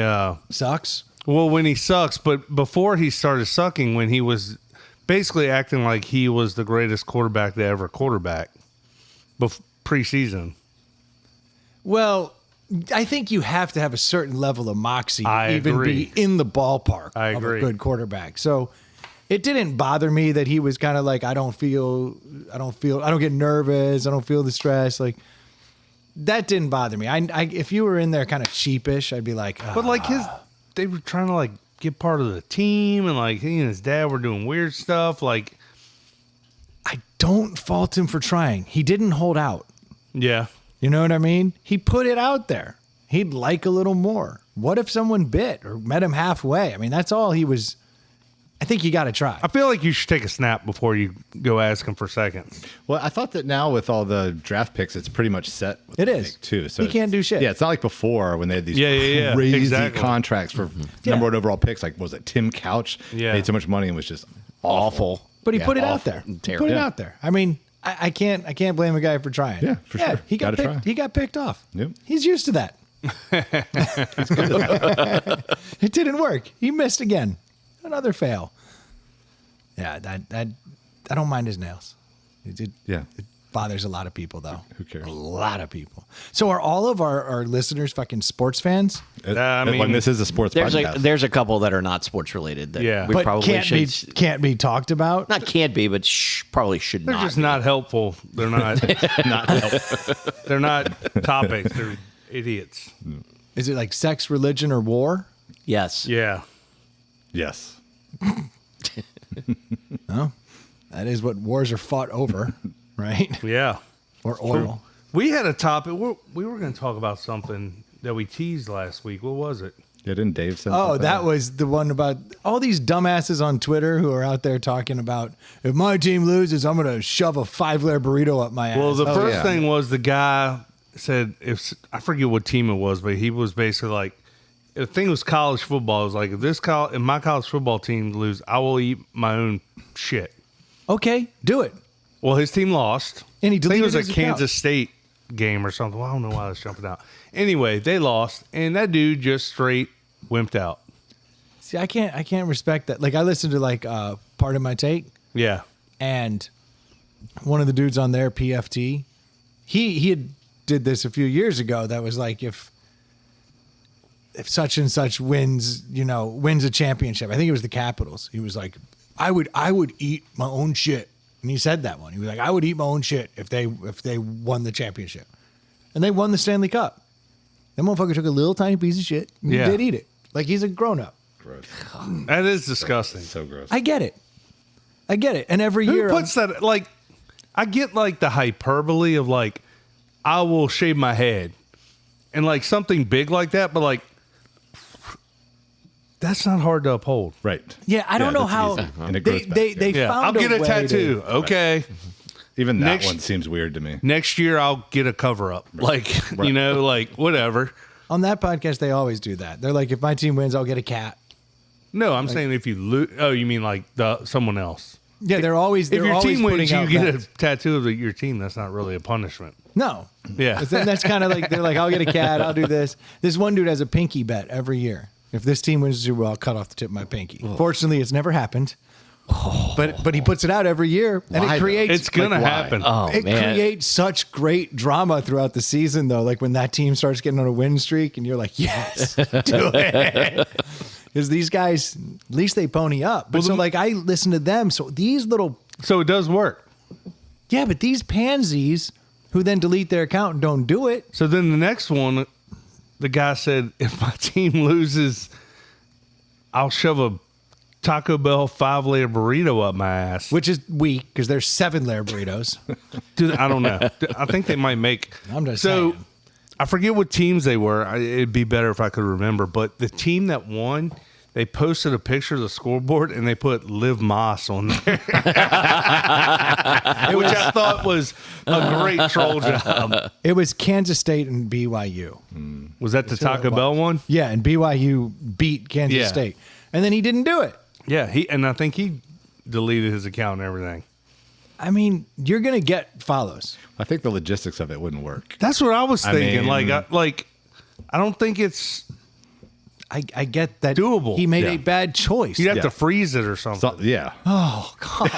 Sucks. when he sucks, but before he started sucking, when he was basically acting like he was the greatest quarterback to ever quarterback preseason. Well, I think you have to have a certain level of moxie to I even agree. be in the ballpark I of a agree. good quarterback. So it didn't bother me that he was kind of like, I don't get nervous. I don't feel the stress. Like that didn't bother me. If you were in there kind of sheepish, I'd be like, But like they were trying to like get part of the team, and like he and his dad were doing weird stuff. Like, I don't fault him for trying. He didn't hold out. yeah, You know what I mean? He put it out there. He'd like a little more. What if someone bit or met him halfway? I mean, that's all he was. I think you got to try. I feel like you should take a snap before you go ask him for seconds. Well, I thought that now with all the draft picks, it's pretty much set. With It the is. pick, too. So He can't do shit. Yeah, it's not like before when they had these Yeah, crazy exactly. contracts for number one overall picks. Like, was it Tim Couch? Yeah. Made so much money and was just awful. But he Yeah, put it out awful. there. He Terrible. put it Yeah. out there. I mean, I can't blame a guy for trying. Yeah, for sure. He got Gotta picked. try. He got picked off. Yep. He's used to that. It didn't work. He missed again. Another fail. Yeah, that I don't mind his nails. It bothers a lot of people though. Who cares? A lot of people. So are all of our listeners fucking sports fans? I mean, When this is a sports podcast. There's a couple that are not sports related that Yeah. we But probably can't be talked about? not can't be, but probably should they're not. just not helpful. They're not. They're not topics. They're idiots. Is it like sex, religion, or war? Yes. Yeah. yes. That is what wars are fought over, right? Yeah. Or oil. We had a topic. We were going to talk about something that we teased last week. What was it? Yeah, didn't Dave say Oh, something? that was the one about all these dumbasses on Twitter who are out there talking about, if my team loses, I'm going to shove a 5-layer burrito up my ass. Well, the first yeah. thing was the guy said, if I forget what team it was, but he was basically like, the thing was college football. It was like, if my college football team lose, I will eat my own shit. Okay, do it. Well, his team lost. And he I think it deleted was a his account. Kansas State game or something. Well, I don't know why I was jumping out. Anyway, they lost, and that dude just straight wimped out. See, I can't respect that. Like, I listened to like part of my take, Yeah. and one of the dudes on there, PFT, he had did this a few years ago. That was like if such and such wins a championship. I think it was the Capitals. He was like, I would eat my own shit. And he said that one. He was like, I would eat my own shit if they won the championship. And they won the Stanley Cup. That motherfucker took a little tiny piece of shit and he did eat it. Like he's a grown up. Gross. That is disgusting. So gross. I get it. And every Who year puts that? Like, I get like the hyperbole of like, I will shave my head, and like something big like that, but like, that's not hard to uphold. Right. Yeah, I don't know that's how easy. And it grows back, they Yeah, found I'll get a way tattoo. Okay. Even that Next- one seems weird to me. Next year I'll get a cover up. Like, like whatever. On that podcast, they always do that. They're like, if my team wins, I'll get a cat. No, I'm saying if you lose. Oh, you mean like someone else? Yeah, they're always. If your always team wins, putting you out get bets. a tattoo of your team. That's not really a punishment. No. Yeah. That's kind of like they're like, I'll get a cat. I'll do this. This one dude has a pinky bet every year. If this team wins the Super Bowl, I'll cut off the tip of my pinky. Fortunately, it's never happened. But he puts it out every year, and Why, it though? creates. It's gonna Like, why? happen. Oh It man, creates such great drama throughout the season, though. Like when that team starts getting on a win streak, and you're like, "Yes, do it," because these guys, at least they pony up. But so, like, I listen to them. So these little, So it does work. yeah, but these pansies who then delete their account and don't do it. So then the next one, the guy said, if my team loses, I'll shove a Taco Bell 5-layer burrito up my ass. Which is weak because there's 7-layer burritos. Dude, I don't know. I think they might make. I'm just so. saying. I forget what teams they were. It'd be better if I could remember. But the team that won, they posted a picture of the scoreboard and they put Liv Moss on there, which I thought was a great troll job. It was Kansas State and BYU. Was that the Taco it Bell one? Yeah, and BYU beat Kansas Yeah. State. And then he didn't do it. Yeah, I think he deleted his account and everything. I mean, you're going to get follows. I think the logistics of it wouldn't work. That's what I was I thinking. mean- I don't think it's. I get that Doable. He made Yeah. a bad choice. You'd have Yeah. to freeze it or something. So, yeah. Oh, God.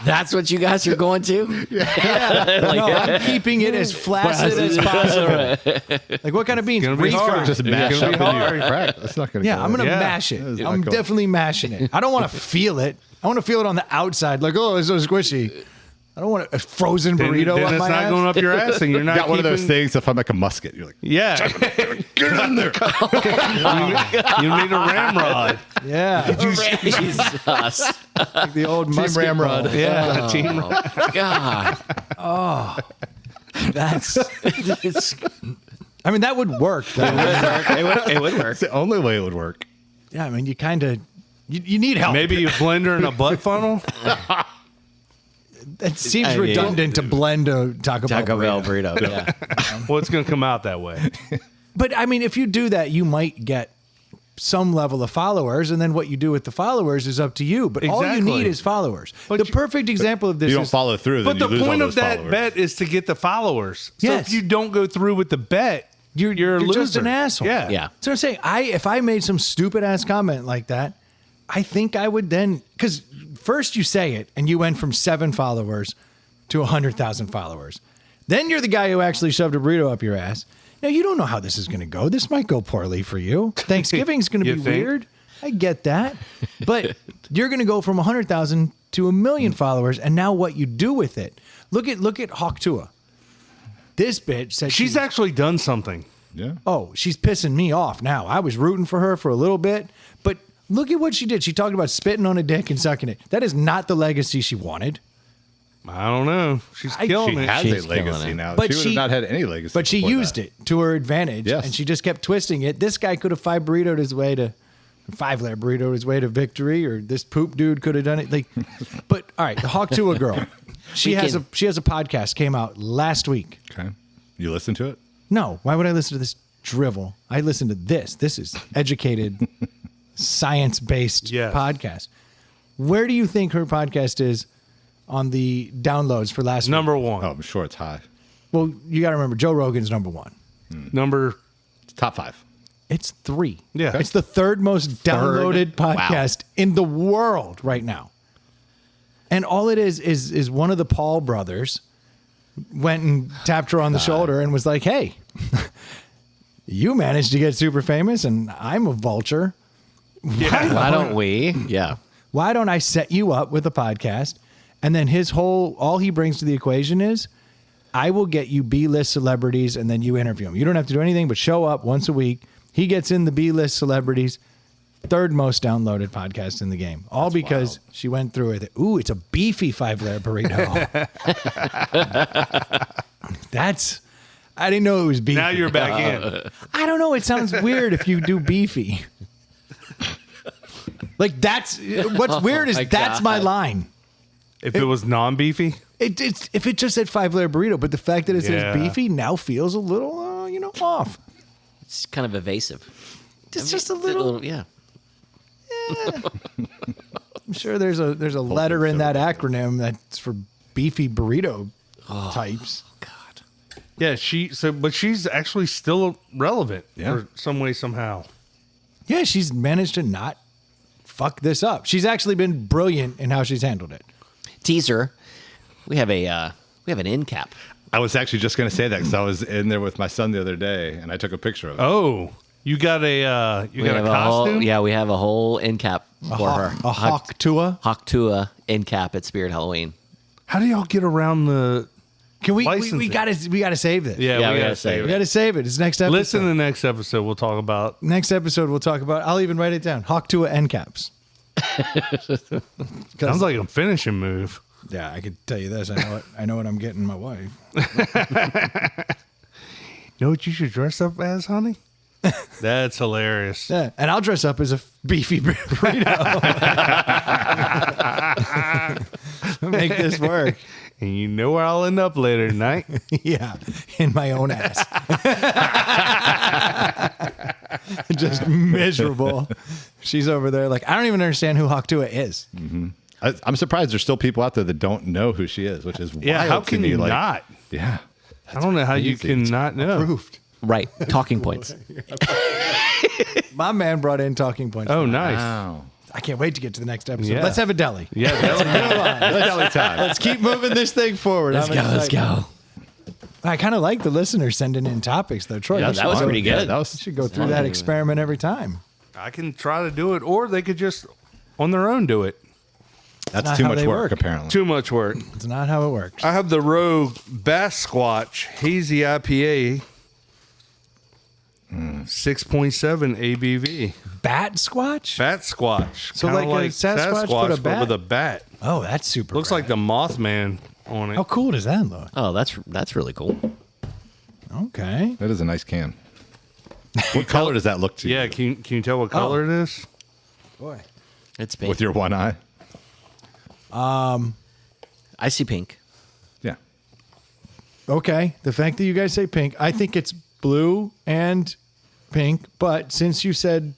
that's what you guys are going to. No, I'm keeping it as flaccid as possible. Like, what kind of beans? Gonna be hard. Just mash It's up gonna in be your hard. crack. That's not going to Yeah, I'm going to Yeah. mash it. That is I'm not going. definitely mashing it. I don't want to feel it. I want to feel it on the outside. Like, oh, it's so squishy. I don't want a frozen Then, burrito then up it's my not ass. going up your ass, and you're not got one of those keeping- things if I'm like a musket. You're like, Yeah, get in there. you need a ramrod. Yeah. Jesus, Like the old Team musket Ramrod. ball. Yeah, team. God, That's. It's- I mean, that would work. Though. it would work. It's the only way it would work. Yeah, I mean, you kind of you need help. Maybe a blender and a butt funnel. It seems I mean- redundant to blend a Taco Bell burrito. Yeah. Well, it's going to come out that way. But I mean, if you do that, you might get some level of followers, and then what you do with the followers is up to you. But all you Exactly. need is followers. But the you- perfect example of this You don't is follow through, then But you the lose point all of those that followers. bet is to get the followers. So Yes. if you don't go through with the bet, you're a loser. just an asshole. Yeah. Yeah. So I'm saying, if I made some stupid ass comment like that, I think I would then, because first you say it and you went from 7 followers to 100,000 followers. Then you're the guy who actually shoved a burrito up your ass. Now you don't know how this is going to go. This might go poorly for you. Thanksgiving's going to You be think? weird. I get that, but you're going to go from 100,000 to 1 million followers, and now what you do with it? Look at Hawk Tuah. This bitch said She's actually done something. Yeah. oh, she's pissing me off now. I was rooting for her for a little bit, but look at what she did. She talked about spitting on a dick and sucking it. That is not the legacy she wanted. I don't know. She's She killing it. has She's a legacy killing it. now. But she would she- have not had any legacy. But she before used that. it to her advantage, Yes. and she just kept twisting it. This guy could have 5-layer burritoed his way to victory, or this poop dude could have done it. Like, but all right, the Hawk Tuah girl, she has a podcast came out last week. Okay. You listen to it? No, why would I listen to this drivel? I listen to this. This is educated, science-based Yes. podcast. Where do you think her podcast is on the downloads for last week? Number one. Oh, I'm sure it's high. Well, you got to remember, Joe Rogan's number 1. Number. It's top 5. It's 3. Yeah. It's the third most downloaded podcast in the world right now. And all it is one of the Paul brothers went and tapped her on the shoulder and was like, hey, you managed to get super famous and I'm a vulture. Why don't we? Yeah. Why don't I set you up with a podcast? And then all he brings to the equation is, I will get you B-list celebrities and then you interview them. You don't have to do anything but show up once a week. He gets in the B-list celebrities, third most downloaded podcast in the game. All because she went through it. Ooh, it's a beefy 5-layer burrito. I didn't know it was beefy. Now you're back in. I don't know. It sounds weird if you do beefy. Like that's what's weird is my that's God. my line. If it was non-beefy, It's if it just said 5-layer burrito, but the fact that it Yeah. says beefy now feels a little, off. It's kind of evasive. It's just a little. Yeah. I'm sure there's a letter in that acronym that's for beefy burrito types. yeah, but she's actually still relevant Yeah. for some way, somehow. Yeah, she's managed to not fuck this up. She's actually been brilliant in how she's handled it. Teaser. We have an end cap. I was actually just going to say that because I was in there with my son the other day and I took a picture of it. Oh, you got a We have costume? we have a whole end cap for her. A Hawk Tuah. Hawk Tuah end cap at Spirit Halloween. How do y'all get around the? Can we Licensing. gotta save this. Yeah, Yeah, we we gotta gotta save save We it. gotta save it. It's next episode. Listen to the next episode. We'll talk about. Next episode we'll talk about. I'll even write it down. Hawk Tuah end caps. Sounds like a finishing move. Yeah, I could tell you this. I know what I'm getting my wife. You know what you should dress up as, honey? That's hilarious. Yeah, and I'll dress up as a beefy burrito. Make this work. And you know where I'll end up later tonight. Yeah, in my own ass. Just miserable. She's over there like, I don't even understand who Hawk Tuah is. I'm surprised there's still people out there that don't know who she is, which is Yeah, wild how to can me. you Like, not? Yeah. I don't know how you crazy. can not know. Proofed. Right. Talking points. My man brought in talking points. Oh, nice. Wow. I can't wait to get to the next episode. Yeah. Let's have a deli. Yeah, that's Let's keep moving this thing forward. Let's go. I kind of like the listeners sending in topics, though. Troy, Yeah, you that was should- pretty good. Yeah, that was you should go through that experiment every time. I can try to do it, or they could just on their own do it. not That's too how much they work, work. apparently. Too much work. It's not how it works. I have the Rogue Bass Squatch Hazy IPA, 6.7 ABV. Bat squatch? Bat Squatch. So Kinda like a Sasquatch, but a bat? with a bat. Oh, that's super. Looks rad. like the Mothman on it. How cool does that look? Oh, that's really cool. Okay. That is a nice can. What color does that look to Yeah, you? can you tell what color it is? Boy. It's pink. With your one eye? I see pink. Yeah. Okay. The fact that you guys say pink, I think it's blue and pink, but since you said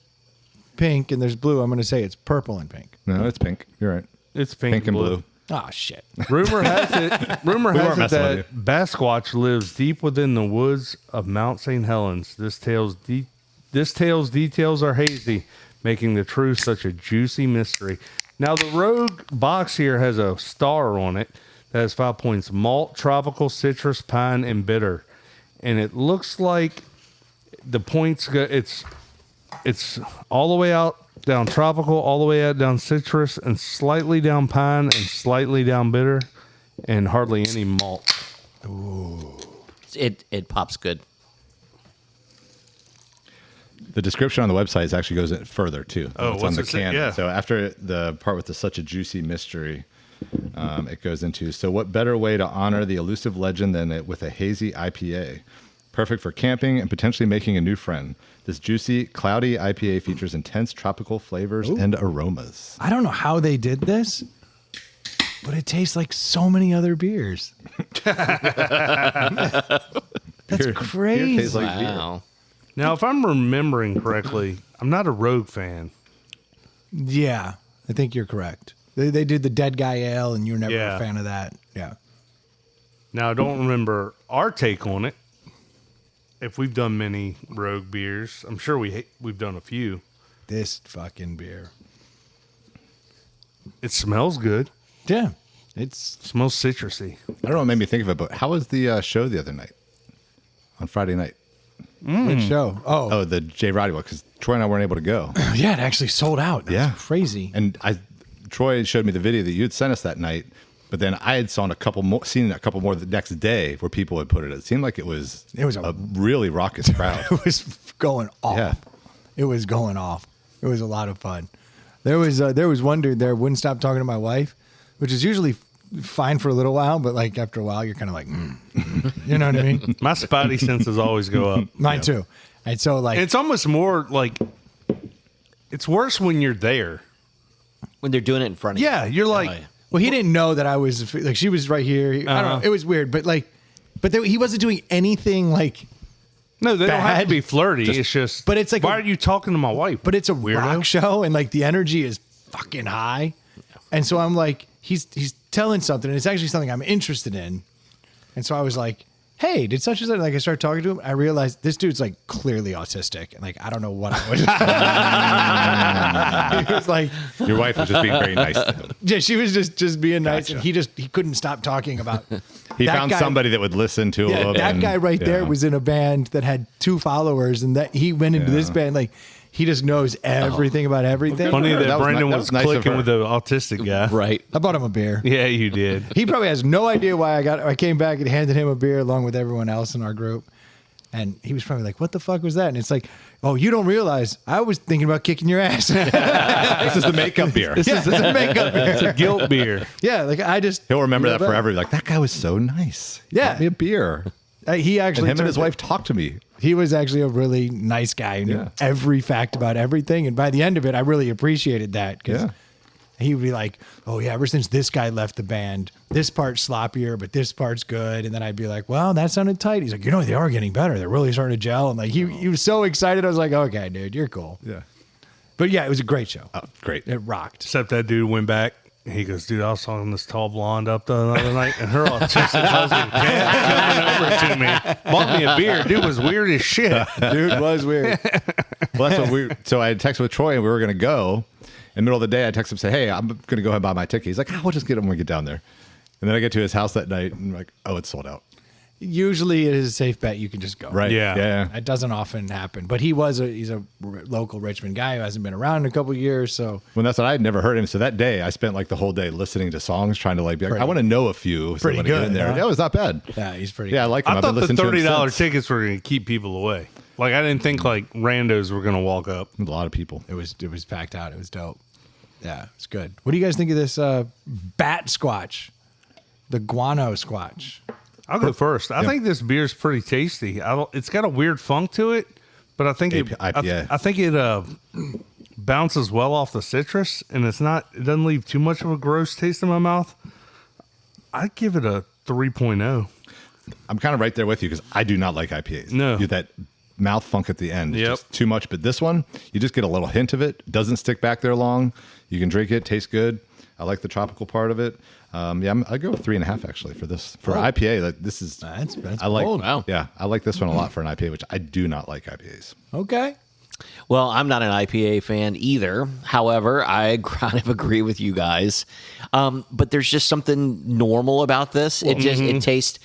pink and there's blue, I'm going to say it's purple and pink. No, it's pink. You're right. It's pink, Pink and blue. Oh, shit. Rumor has it. Rumor We has weren't it messing with that Basquatch lives deep within the woods of Mount St. Helens. This tale's details are hazy, making the truth such a juicy mystery. Now the Rogue box here has a star on it that has 5 points: malt, tropical, citrus, pine, and bitter. And it looks like the points go. It's all the way out. Down tropical, all the way out down citrus, and slightly down pine, and slightly down bitter, and hardly any malt. It pops good. The description on the website actually goes further too. Oh, it's what's on the it say? can. Yeah. So after the part with the such a juicy mystery, it goes into, so what better way to honor the elusive legend than it with a hazy IPA? Perfect for camping and potentially making a new friend. This juicy, cloudy IPA features intense tropical flavors and aromas. I don't know how they did this, but it tastes like so many other beers. That's Beer crazy. tastes like beer. Wow. Now, if I'm remembering correctly, I'm not a Rogue fan. Yeah, I think you're correct. They did the Dead Guy Ale, and you were never Yeah. a fan of that. Yeah. Now, I don't remember our take on it. If we've done many Rogue beers, I'm sure we've done a few. This fucking beer. It smells good. Yeah. It's Smells citrusy. I don't know what made me think of it, but how was the show the other night? On Friday night? Which show? Oh, the J. Roddy one, because Troy and I weren't able to go. Yeah, it actually sold out. That's Yeah. crazy. And Troy showed me the video that you had sent us that night, but then I had seen a couple more the next day where people had put it. It seemed like it was a really raucous crowd. It was going off. Yeah. It was going off. It was a lot of fun. There was one dude there wouldn't stop talking to my wife, which is usually fine for a little while, but like after a while, you're kind of like, you know what I mean? My spidey senses always go up. Mine too. And so like, It's almost more like it's worse when you're there. When they're doing it in front of you. Yeah, you're like, Oh, yeah. well, he didn't know that I was like, she was right here. I don't know. It was weird, but like, he wasn't doing anything like, no, they don't have bad. to be flirty. It's just, But it's like why a- are you talking to my wife? but it's a Weirdo. rock show and like the energy is fucking high. And so I'm like, he's telling something and it's actually something I'm interested in. And so I was like, hey, did such and such, like I started talking to him. I realized this dude's like clearly autistic. And like, I don't know what I was. He was like, Your wife was just being very nice to him. yeah, she was just being nice. Gotcha. And he couldn't stop talking about He that found guy- somebody that would listen to Yeah, him. that and- guy right there yeah. was in a band that had 2 followers, and that he went into this Yeah. band like he just knows everything about everything. Funny her. that, That was Brandon ni- that was was nice of clicking her. with the autistic guy. Right. I bought him a beer. Yeah, you did. He probably has no idea why I came back and handed him a beer along with everyone else in our group. And he was probably like, what the fuck was that? And it's like, oh, you don't realize I was thinking about kicking your ass. This is the makeup beer. This is a makeup beer. It's a guilt beer. Yeah, like I just He'll remember that Yeah, forever. Like, that guy was so nice. He Yeah. bought me a beer. He And actually him and his turned- wife talked to me. He was actually a really nice guy who knew Yeah. every fact about everything. And by the end of it, I really appreciated that because Yeah. he would be like, oh, yeah, ever since this guy left the band, this part's sloppier, but this part's good. And then I'd be like, well, that sounded tight. He's like, you know, they are getting better. They're really starting to gel. And like, he was so excited. I was like, okay, dude, you're cool. Yeah. But yeah, it was a great show. Oh, great. It rocked. Except that dude went back. He goes, dude, I was talking to this tall blonde up the other night, and her autistic husband coming over to me, bought me a beer. Dude was weird as shit. Dude was weird. Well, that's what so I had texted with Troy and we were going to go. In the middle of the day, I texted him, say, hey, I'm going to go ahead and buy my ticket. He's like, we'll just get him when we get down there. And then I get to his house that night and I'm like, oh, it's sold out. Usually it is a safe bet. You can just go. Right. Yeah. Yeah. It doesn't often happen. But he's a local Richmond guy who hasn't been around in a couple of years. So When that's what I had never heard him. So that day, I spent like the whole day listening to songs, trying to like be like, Pretty- I want to know a few. So pretty when I get good, in there. huh? Yeah, it was not bad. yeah, he's pretty Yeah, I like him. I I've been thought the listening to him $30 since. tickets were going to keep people away. Like, I didn't think like randos were going to walk up. A lot of people. It was packed out. It was dope. Yeah, it's good. What do you guys think of this bat squatch? The guano squatch. I'll go first. I think this beer's pretty tasty. It's got a weird funk to it, but I think IPA. I think it bounces well off the citrus, and it doesn't leave too much of a gross taste in my mouth. I'd give it a 3.0. I'm kind of right there with you because I do not like IPAs. No. You get that mouth funk at the end. It's Yep. just too much. But this one, you just get a little hint of it. Doesn't stick back there long. You can drink it. Tastes good. I like the tropical part of it. I go with 3.5 actually for this. For IPA, like, this is That's I like. bold. Wow. Yeah, I like this one a lot for an IPA, which I do not like IPAs. Okay. Well, I'm not an IPA fan either. However, I kind of agree with you guys. But there's just something normal about this. It just it tastes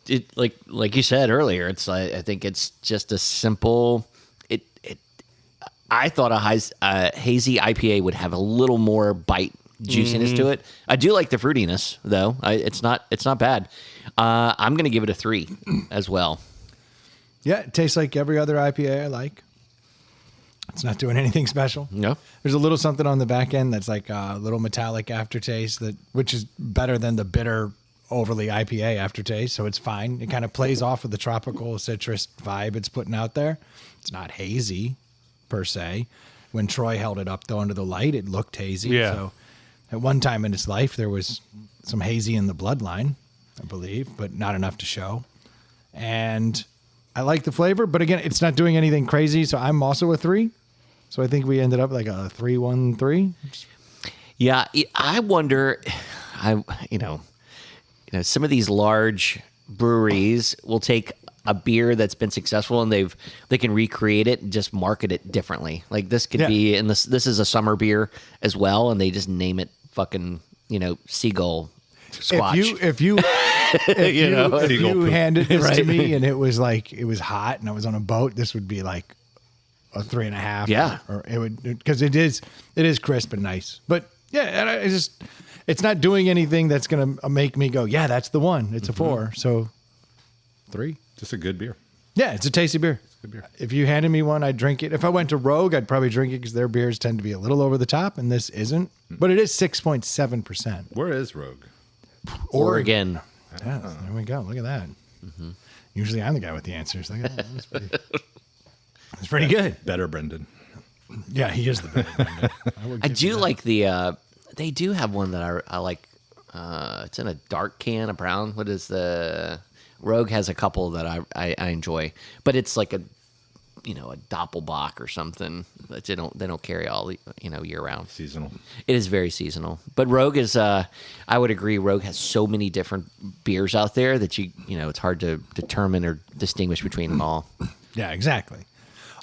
it like you said earlier. It's I think it's just a simple. I thought a hazy IPA would have a little more bite juiciness to it. I do like the fruitiness though. It's not bad. I'm going to give it a 3 as well. Yeah, it tastes like every other IPA I like. It's not doing anything special. No. There's a little something on the back end that's like a little metallic aftertaste which is better than the bitter, overly IPA aftertaste. So it's fine. It kind of plays off of the tropical citrus vibe it's putting out there. It's not hazy per se. When Troy held it up though under the light, it looked hazy. Yeah. So at one time in its life, there was some hazy in the bloodline, I believe, but not enough to show. And I like the flavor, but again, it's not doing anything crazy. So I'm also a 3. So I think we ended up like a 3-1-3. Yeah, I wonder. Some of these large breweries will take a beer that's been successful and they can recreate it and just market it differently. Like this could Yeah. be, and this is a summer beer as well, and they just name it fucking seagull squatch. If you handed this to Right. me and it was hot and I was on a boat, this would be like a 3.5. Yeah. Or it would, because it is crisp and nice. But yeah, it's not doing anything that's going to make me go, yeah, that's the one. It's a 4. So 3. Just a good beer. Yeah, it's a tasty beer. Good beer. If you handed me one, I'd drink it. If I went to Rogue, I'd probably drink it because their beers tend to be a little over the top, and this isn't. But it is 6.7%. Where is Rogue? Oregon. Yeah, there we go. Look at that. Usually I'm the guy with the answers. Look at that. That's pretty good. Better, Brendan. Yeah, he is the better. I do like the. They do have one that I like. It's in a dark can, a brown. What is the Rogue has a couple that I enjoy, but it's like a Doppelbock or something that they don't carry all year round. Seasonal. It is very seasonal, but Rogue is. I would agree. Rogue has so many different beers out there that it's hard to determine or distinguish between them all. Yeah, exactly.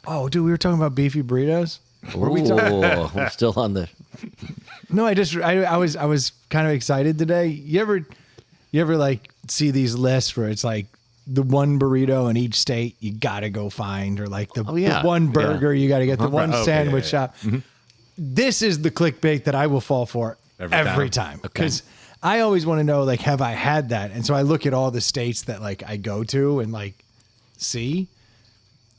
Oh, dude, we were talking about beefy burritos. We're still on the. No, I was kind of excited today. You ever like see these lists where it's like the one burrito in each state you gotta go find, or like the one burger you gotta get, the one sandwich shop. Mm-hmm. This is the clickbait that I will fall for every time. Because I always want to know, like, have I had that? And so I look at all the states that like I go to and like see.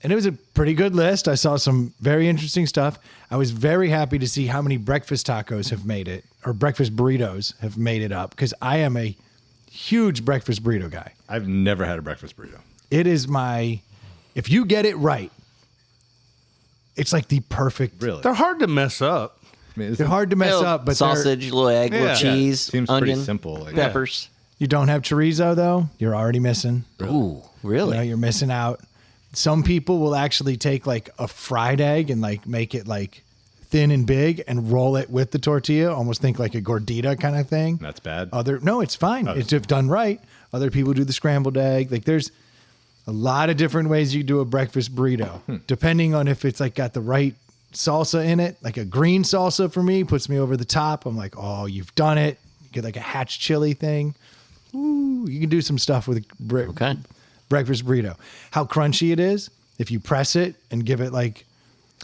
And it was a pretty good list. I saw some very interesting stuff. I was very happy to see how many breakfast tacos have made it, or breakfast burritos have made it up, because I am a huge breakfast burrito guy. I've never had a breakfast burrito. It is if you get it right, it's like the perfect. Really? They're hard to mess up. I mean, They're hard to mess up, but sausage, little egg, little Yeah. cheese, Seems onion, pretty simple. Like, peppers. you don't have chorizo though. You're already missing. Ooh, really? You're missing out. Some people will actually take like a fried egg and like make it like thin and big and roll it with the tortilla. Almost think like a gordita kind of thing. That's bad. No, it's fine. It's if done right. Other people do the scrambled egg. Like there's a lot of different ways you do a breakfast burrito, depending on if it's like got the right salsa in it. Like a green salsa for me puts me over the top. I'm like, oh, you've done it. You get like a hatch chili thing. Ooh, you can do some stuff with breakfast burrito. How crunchy it is if you press it and give it like,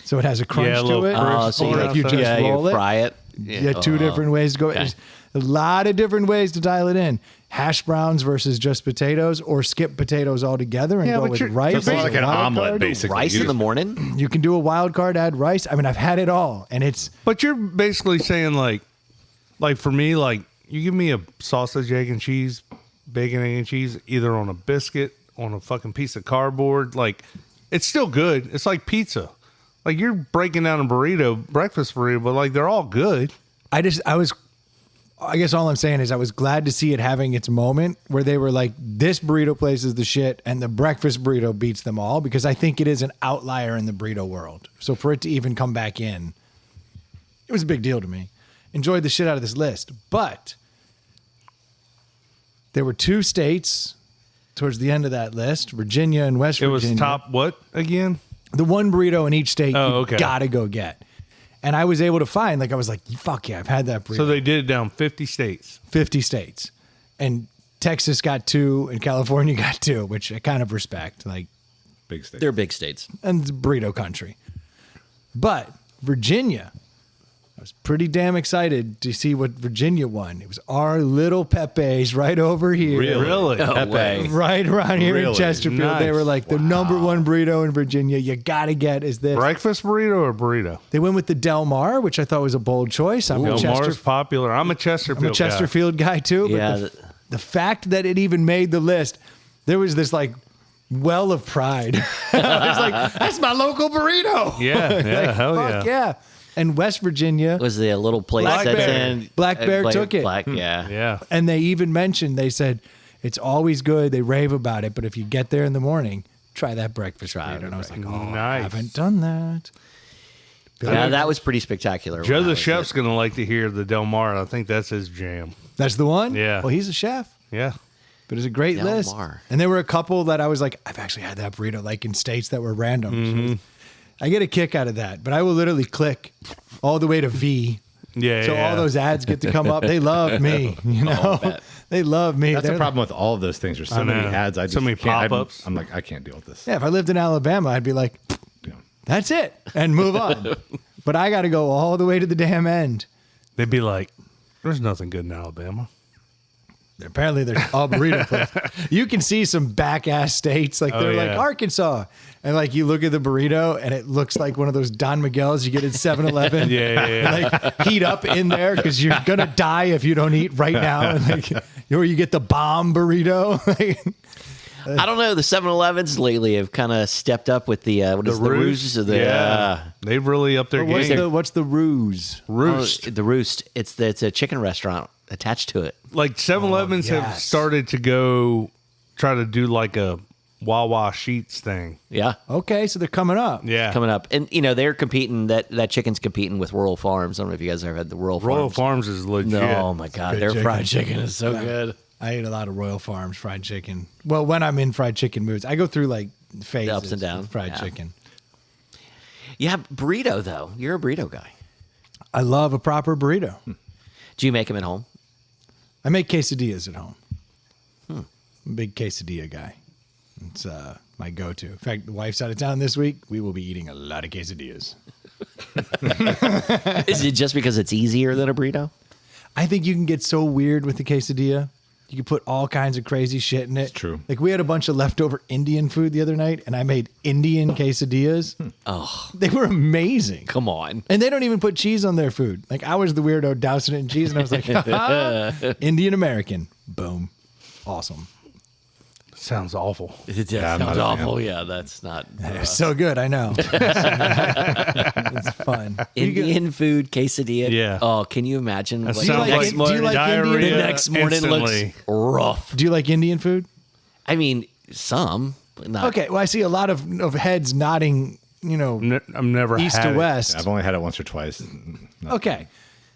so it has a crunch Yeah, a to little it. crunch. So Or if you just roll you it. fry it. Yeah, two different ways to go. Okay. There's a lot of different ways to dial it in. Hash browns versus just potatoes, or skip potatoes altogether and Yeah, go but with you're- rice. It's like an Wild omelet, card. basically. Rice You in the just- morning. You can do a wild card, add rice. I mean, I've had it all, and it's But you're basically saying like for me, like you give me a sausage, egg and cheese, bacon, egg and cheese, either on a biscuit, on a fucking piece of cardboard, like it's still good. It's like pizza. Like you're breaking down a burrito, breakfast burrito, but like they're all good. I guess all I'm saying is I was glad to see it having its moment where they were like, this burrito place is the shit and the breakfast burrito beats them all, because I think it is an outlier in the burrito world. So for it to even come back in, it was a big deal to me. Enjoyed the shit out of this list. But there were 2 states towards the end of that list, Virginia and West It Virginia. was top what again? The one burrito in each state Oh, you okay. gotta go get. And I was able to find, like, I was like, fuck yeah, I've had that burrito. So they did it down 50 states. 50 states. And Texas got 2 and California got 2, which I kind of respect. Like, Big steak. They're big states. and it's burrito country. But Virginia, I was pretty damn excited to see what Virginia won. It was our little Pepe's right over here. Really? No way. Right around here in Really? Chesterfield. Nice. They were like, the number 1 burrito in Virginia you got to get is this. Breakfast burrito or burrito? They went with the Del Mar, which I thought was a bold choice. I'm a Del Mar's Chesterfield. popular. I'm a Chesterfield. I'm a Chesterfield guy too. But Yeah. the fact that it even made the list, there was this like well of pride. I was like, that's my local burrito. Guy. Yeah, hell Fuck yeah. yeah. And West Virginia, Was the little place Black that's Bear. in Black Bear took it. Black, yeah. Yeah. and they even mentioned, they said, it's always good. They rave about it. But if you get there in the morning, try that breakfast burrito. And I was like, oh, I Nice. haven't done that. Yeah, that was pretty spectacular. Joe when I the was chef's there. going to like to hear the Del Mar. I think that's his jam. That's the one? Yeah. Well, he's a chef. Yeah. But it was a great Del list. Mar. And there were a couple that I was like, I've actually had that burrito, like in states that were random. Mm-hmm. So I get a kick out of that. But I will literally click all the way to V Yeah, So yeah. all those ads get to come up. They love me, you know. They love me. That's They're the problem with all of those things. There's so I many know. ads. I So just many can't. pop-ups. I'm like, I can't deal with this. Yeah, if I lived in Alabama, I'd be like, Yeah. that's it, and move on. But I got to go all the way to the damn end. They'd be like, "There's nothing good in Alabama." Apparently, there's a burrito place. You can see some back ass states, like they're like yeah. Arkansas, and like you look at the burrito, and it looks like one of those Don Miguel's you get at 7-Eleven. Yeah. Like heat up in there because you're gonna die if you don't eat right now. And like, or you get the bomb burrito. I don't know. The 7-Elevens lately have kind of stepped up with the what is the ruse? Yeah, they've really upped their game. What's the ruse? Roost. The Roost. It's a chicken restaurant attached to it. Like 7-Elevens have yes. started to go try to do like a Wawa Sheets thing. Yeah. Okay, so they're coming up. Yeah. Coming up, and they're competing. That chicken's competing with Royal Farms. I don't know if you guys ever had the Royal Royal Farms. Farms is legit. No, oh my God, good their chicken. fried chicken is so good. I eat a lot of Royal Farms fried chicken. Well, when I'm in fried chicken moods, I go through like phases. ups and downs. Of fried Yeah. chicken. Yeah, burrito though. You're a burrito guy. I love a proper burrito. Do you make them at home? I make quesadillas at home. I'm a big quesadilla guy. It's my go-to. In fact, the wife's out of town this week. We will be eating a lot of quesadillas. Is it just because it's easier than a burrito? I think you can get so weird with the quesadilla. You can put all kinds of crazy shit in it. It's true. Like we had a bunch of leftover Indian food the other night, and I made Indian quesadillas. Oh, They were amazing. come on. And they don't even put cheese on their food. Like I was the weirdo dousing it in cheese, and I was like, "Ha-ha, Indian American. Boom. Awesome. Sounds awful. It I'm not sounds a fan. awful. Yeah, that's not. They're so good, I know. It's fun. Indian food quesadilla. Yeah. Oh, can you imagine? That what sounds the like next morning, diarrhea the next morning instantly. looks rough. Do you like Indian food? I mean, some, but not. Okay, well, I see a lot of heads nodding, I've never east had to it. west. I've only had it once or twice. Okay.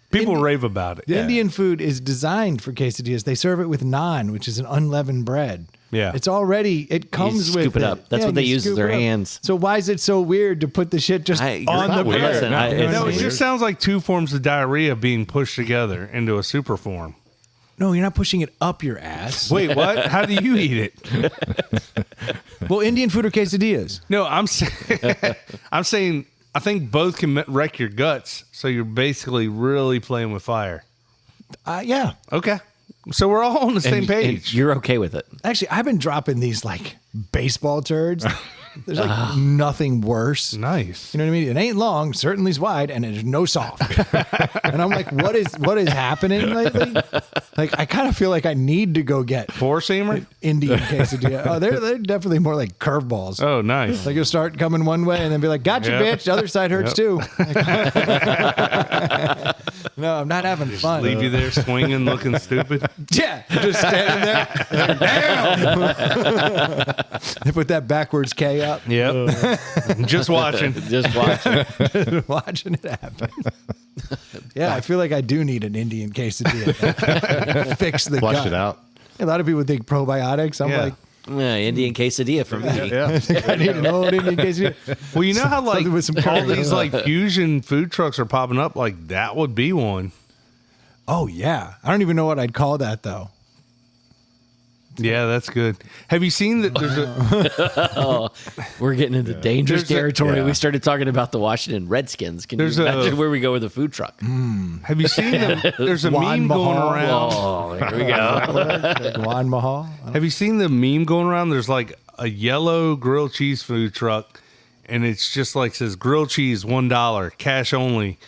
People rave about it. Indian food is designed for quesadillas. They serve it with naan, which is an unleavened bread. Yeah. It comes with scoop it up. That's what they you use with scoop their it up. hands. So why is it so weird to put the shit just You're on the not bread? weird. No, It's no, it weird. just sounds like two forms of diarrhea being pushed together into a super form. No, you're not pushing it up your ass. Wait, what? How do you eat it? Well, Indian food or quesadillas? No, I'm saying I think both can wreck your guts. So you're basically really playing with fire. Yeah. Okay, so we're all on the same And page. you're okay with it. Actually, I've been dropping these like baseball turds. There's like nothing worse. Nice. You know what I mean? It ain't long, certainly is wide, and there's no soft. And I'm like, what is happening lately? Like, I kind of feel like I need to go get Four seamer. Indian quesadilla. Oh, they're definitely more like curveballs. Oh, nice. Like you'll start coming one way and then be like, gotcha, Yeah. bitch. The other side hurts Yep. too. No, I'm not having fun. Leave you there swinging, looking stupid. Yeah, just standing there. Damn. They put that backwards K up, Yep. Just watching. Just watch. watching it happen. Yeah, I feel like I do need an Indian quesadilla. Fix the Flush gut. it out. A lot of people think probiotics. I'm Yeah. like, Yeah, Indian quesadilla for me. Yeah. I need an old Indian quesadilla. Well, you know how like Something with some all curry. these like fusion food trucks are popping up. Like that would be one. Oh yeah, I don't even know what I'd call that though. Yeah, that's good. Have you seen that? There's a We're getting into dangerous There's a- territory. yeah. We stared talking about the Washington Redskins. Can There's you a- imagine where we go with a food truck? Have you seen them? There's a Juan meme going Mahal. around. Oh, here we go. Like Juan Mahal. Have you seen the meme going around? There's like a yellow grilled cheese food truck, and it's just like says grilled cheese $1, cash only.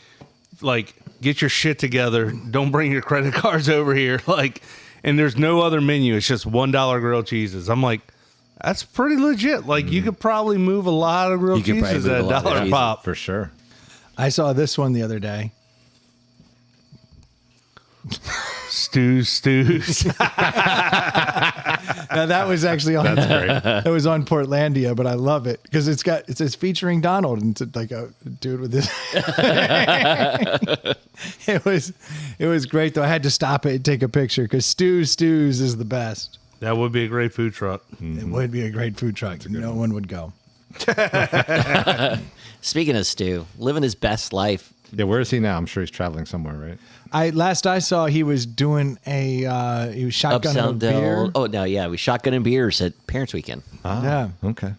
Like, get your shit together. Don't bring your credit cards over here. Like, and there's no other menu. It's just $1 grilled cheeses. I'm like, that's pretty legit. Like, you could probably move a lot of grilled You could probably cheeses at move a lot of $1 cheeses. pop. For sure. I saw this one the other day. Stews. Now that was actually on. That's great. It was on Portlandia, but I love it because it says featuring Donald and it's like a dude with this. It was great though. I had to stop it and take a picture because Stews is the best. That would be a great food truck. It would be a great food truck. No one would go. Speaking of Stu, living his best life, Yeah, where is he now? I'm sure he's traveling somewhere, right? Last I saw, he was doing he was shotgunning a beer. Oh no, yeah, we shotgunning beers at Parents Weekend. Yeah. Okay.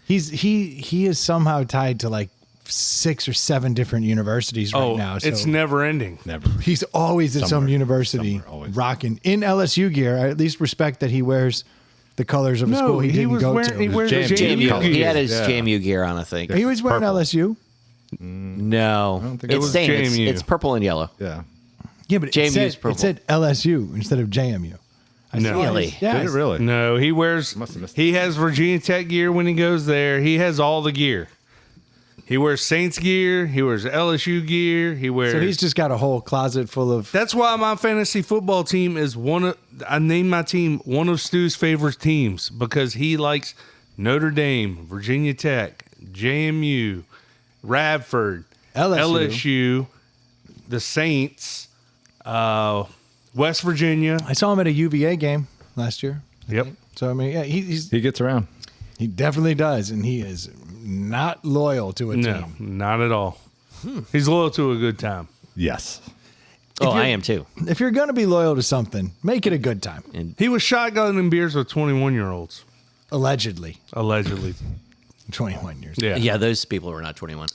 He is somehow tied to like 6 or 7 different universities right now. So it's never ending. Never. he's always at some Somewhere. university Somewhere, always. rocking in LSU gear. I at least respect that he wears the colors of a school he didn't go to. He wears JMU. JMU JMU. He had his Yeah. JMU gear on, I think. He was wearing Purple. LSU. No, think it's it was same. JMU. It's purple and yellow. Yeah. Yeah, but JMU's purple. it said LSU instead of JMU. No. Really? Yeah. Did it really? No, he wears. Must have missed He has Virginia Tech gear when he goes there. He has all the gear. He wears Saints gear. He wears LSU gear. He wears. So he's just got a whole closet full of. That's why my fantasy football team is one of. I named my team one of Stu's favorite teams because he likes Notre Dame, Virginia Tech, JMU, Radford, LSU, the Saints, West Virginia. I saw him at a UVA game last year. Yep. So I mean, yeah, He gets around. he definitely does, and he is not loyal to a No, team. not at all. He's loyal to a good time. Yes. Oh, you're- I am too. If you're going to be loyal to something, make it a good time. He was shotgunning beers with 21-year-olds, Allegedly, allegedly. 21 years. Yeah. Yeah, those people were not 21.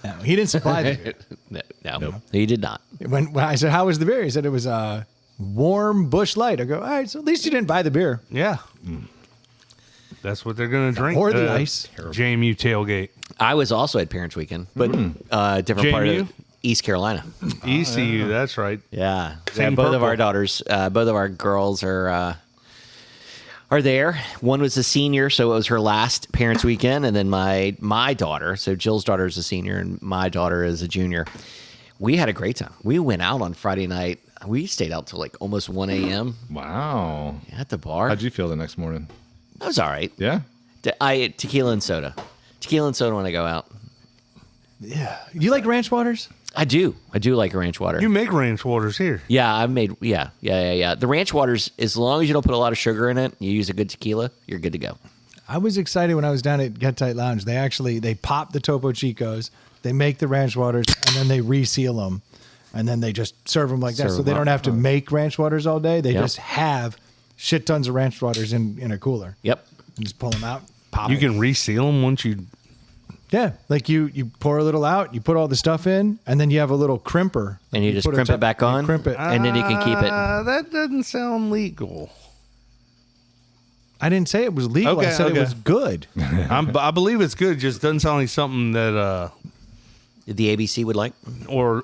No, he didn't supply the beer. No, he did not. When I said, "How was the beer?" He said it was a warm Bush Light. I go, "All right, so at least you didn't buy the beer." Yeah. That's what they're going to drink. Or the ice. JMU tailgate. I was also at Parents Weekend, but different part JMU? of East Carolina. ECU, that's right. Yeah, Same both of purple. our daughters, both of our girls are there. One was a senior, so it was her last Parents Weekend, and then my daughter, so Jill's daughter is a senior, and my daughter is a junior. We had a great time. We went out on Friday night. We stayed out till like almost 1 a.m. Wow. at the bar. How'd you feel the next morning? That was all right. Yeah. Tequila and soda. Tequila and soda when I go out. Yeah. You like ranch waters? I do like a ranch water. You make ranch waters here. Yeah, I've made. Yeah. The ranch waters, as long as you don't put a lot of sugar in it, you use a good tequila, you're good to go. I was excited when I was down at Get Tight Lounge. They pop the Topo Chicos, they make the ranch waters, and then they reseal them, and then they just serve them like that. Serve So them they up. don't have to make ranch waters all day. They Yep. just have shit tons of ranch waters in a cooler. Yep. And just pull them out, pop You it. can reseal them once you. Yeah, like you pour a little out, you put all the stuff in, and then you have a little crimper. And you just put crimp it back you on? Crimp it. And then you can keep it. That doesn't sound legal. I didn't say it was legal. I Okay, said okay. it was good. I believe it's good. Just doesn't sound like something that The ABC would like. or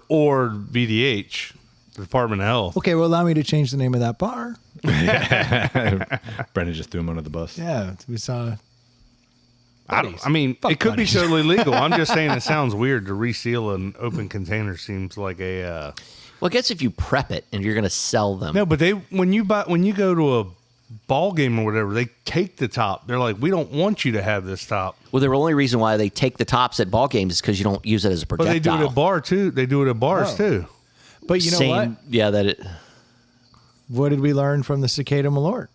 VDH, the Department of Health. Okay, well, allow me to change the name of that bar. Brendan just threw him under the bus. Yeah, it was. I mean, Fuck it could buddies. be totally legal. I'm just saying it sounds weird to reseal an open container. Seems like a Well, I guess if you prep it and you're going to sell them. no. But when you go to a ball game or whatever, they take the top. They're like, we don't want you to have this top. Well, the only reason why they take the tops at ball games is because you don't use it as a But projectile. they do it at bar too. They do it at bars Oh. too. But you know what? Yeah, that it. What did we learn from the cicada malort?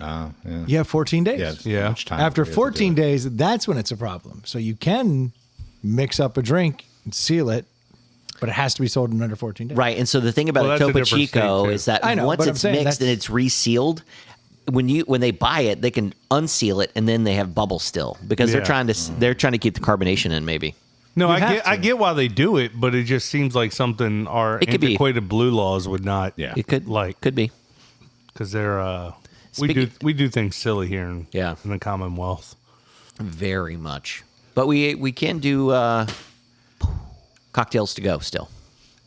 Yeah. You have 14 days. Yeah. it's Yeah. much time After before you have to 14 do it. days, that's when it's a problem. So you can mix up a drink and seal it, but it has to be sold in under 14 days. Right, and so the thing about Well, a that's a Topo different Chico state, too. is that I know, once but I'm it's saying mixed and that's- it's resealed, when they buy it, they can unseal it and then they have bubbles still because Yeah. they're trying to keep the carbonation in maybe. No, You I have I to. get why they do it, but it just seems like something our It could be. antiquated blue laws would not. Yeah. It could Like- could be. because they're Speaking- we do things silly here in Yeah. in the Commonwealth. Very much. But we can do cocktails to go still.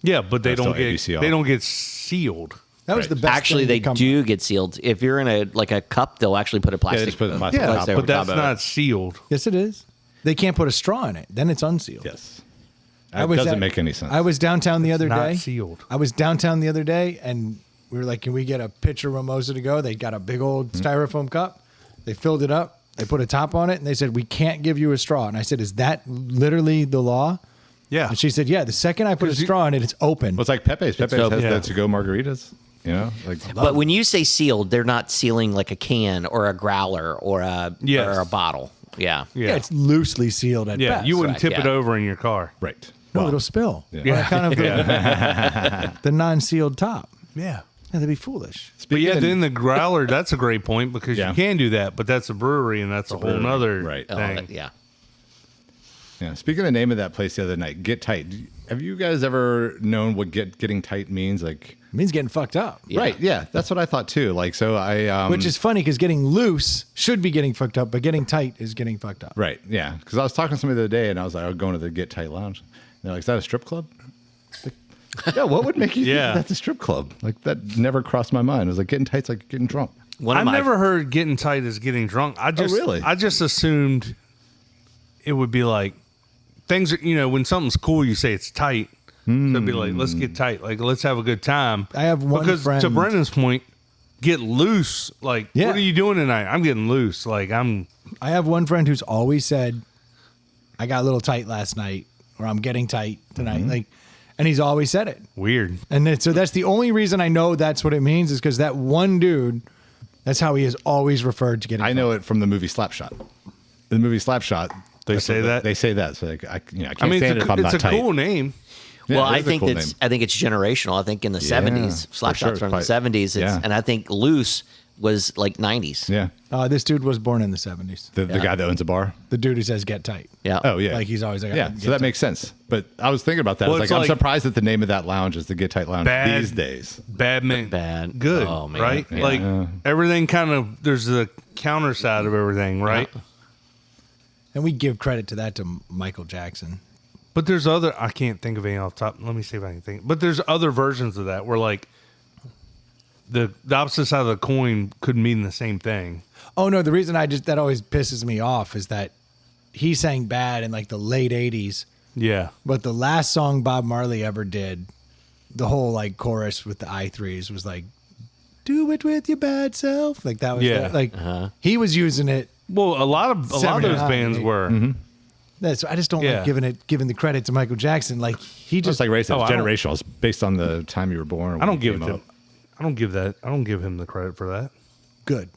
Yeah, but they That's don't still get ABCL. they don't get sealed. That was Right. the best. Actually, thing they to come- do get sealed. If you're in a cup, they'll actually put a Yeah, plastic. they just put the plastic Yeah, top plastic over but that's top of it. not sealed. Yes, it is. They can't put a straw in it. Then it's unsealed. Yes. I That was doesn't at- make any sense. I was downtown the other not day. sealed. I was downtown the other day, and we were like, "Can we get a pitcher of mimosa to go?" They got a big old styrofoam cup. They filled it up. They put a top on it, and they said, "We can't give you a straw." And I said, "Is that literally the law?" Yeah, And she said, "Yeah. The second I put a straw in it, it's open." Well, it's like Pepe's. Pepe's open. has Yeah. the to-go margaritas. You know, like But when you say sealed, they're not sealing like a can or a growler or a Yes. or a bottle. Yeah. Yeah. Yeah, it's loosely sealed at Yeah, best. you wouldn't Correct, tip it yeah. over in your car. Right. No, Well, it'll spill. Yeah. Kind of the non-sealed top. Yeah. Yeah, that'd be foolish. But yeah, Speaking- then the growler, that's a great point because Yeah. you can do that, but that's a brewery and that's a whole brewery, nother right. Oh, thing. yeah. Yeah. Speaking of the name of that place the other night, Get Tight. Have you guys ever known what getting tight means? Like, It means getting fucked up. Yeah. right? Yeah, that's what I thought too. Like, so I, Which is funny because getting loose should be getting fucked up, but getting tight is getting fucked up. right. Yeah, because I was talking to somebody the other day, and I was like, I'm going to the Get Tight Lounge. And they're like, is that a strip club? Like, yeah. What would make you Yeah. think that's a strip club? Like, that never crossed my mind. I was like, getting tight's like getting drunk. One of I've my never heard getting tight as getting drunk. really? I just assumed it would be like things are, when something's cool, you say it's tight. So it'd be like, let's get tight. Like, let's have a good time. I have one because friend- to Brendan's point, get loose. Like, Yeah. what are you doing tonight? I'm getting loose. Like, I have one friend who's always said, I got a little tight last night, or I'm getting tight tonight. Mm-hmm. Like, and he's always said it. weird. So that's the only reason I know that's what it means is because that one dude, that's how he has always referred to getting I know it from the movie Slapshot. The movie Slapshot. They that's say what that? They say that. So like, I can't I mean, stand it if I'm it's not a tight. cool name. Yeah, well, it I is a think cool it's name. I think it's generational. I think in the Yeah, 70s, for Slapshot's sure. from the Probably- 70s, yeah. and I think loose was like 90s. Yeah. This dude was born in the 70s. The guy that owns a bar. The dude who says get tight. Yeah. Oh yeah. Like he's always like, yeah. get So that tight. makes sense. But I was thinking about that. Well, I was it's like, I'm like- surprised that the name of that lounge is the Get Tight Lounge Bad- these days. Badminton. Bad. Good. Oh, man. Right? Yeah. Like, everything kind of, there's the counter side of everything, right? And we give credit to that to Michael Jackson. But there's I can't think of any off the top. Let me see if I can think. But there's other versions of that where, like, the opposite side of the coin could mean the same thing. Oh no, the reason that always pisses me off is that he sang Bad in like the late 80s, Yeah. but the last song Bob Marley ever did, the whole like chorus with the I3s was like, do it with your bad self. Like that was Yeah. like he was using it. Well, a lot of those 79, bands maybe. were. That's I just don't Yeah. like giving the credit to Michael Jackson. Like he Just just like Ray said, Oh, it's I don't- generational. It's based on the time you were born. I don't when give it it came to. out. I don't give him the credit for that. good.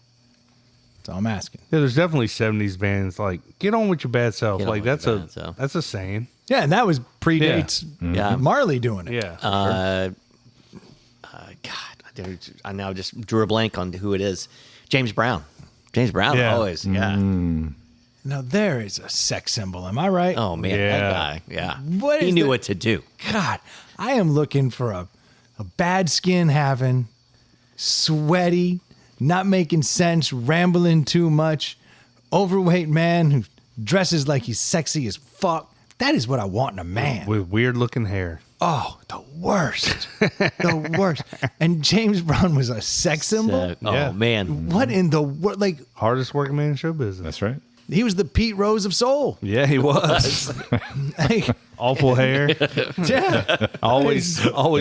That's all I'm asking. Yeah, there's definitely 70s bands like "Get On With Your Bad Self." Get On Like With that's Your a Bad Self. that's a saying. Yeah, and that was predates Yeah. Marley doing it. Yeah. God, I now just drew a blank on who it is. James Brown. James Brown Yeah. always. Yeah. Now there is a sex symbol. Am I right? Oh man, Yeah. that guy. Yeah. What he is knew the- what to do. God, I am looking for a bad skin having, sweaty, not making sense, rambling too much, overweight man who dresses like he's sexy as fuck. That is what I want in a man. With weird looking hair. Oh, the worst. The worst. And James Brown was a sex symbol? Oh Yeah. man. What in the world? Like, Hardest working man in show business. That's right. he was the Pete Rose of soul. Yeah, he was. Like, Awful hair. yeah. Always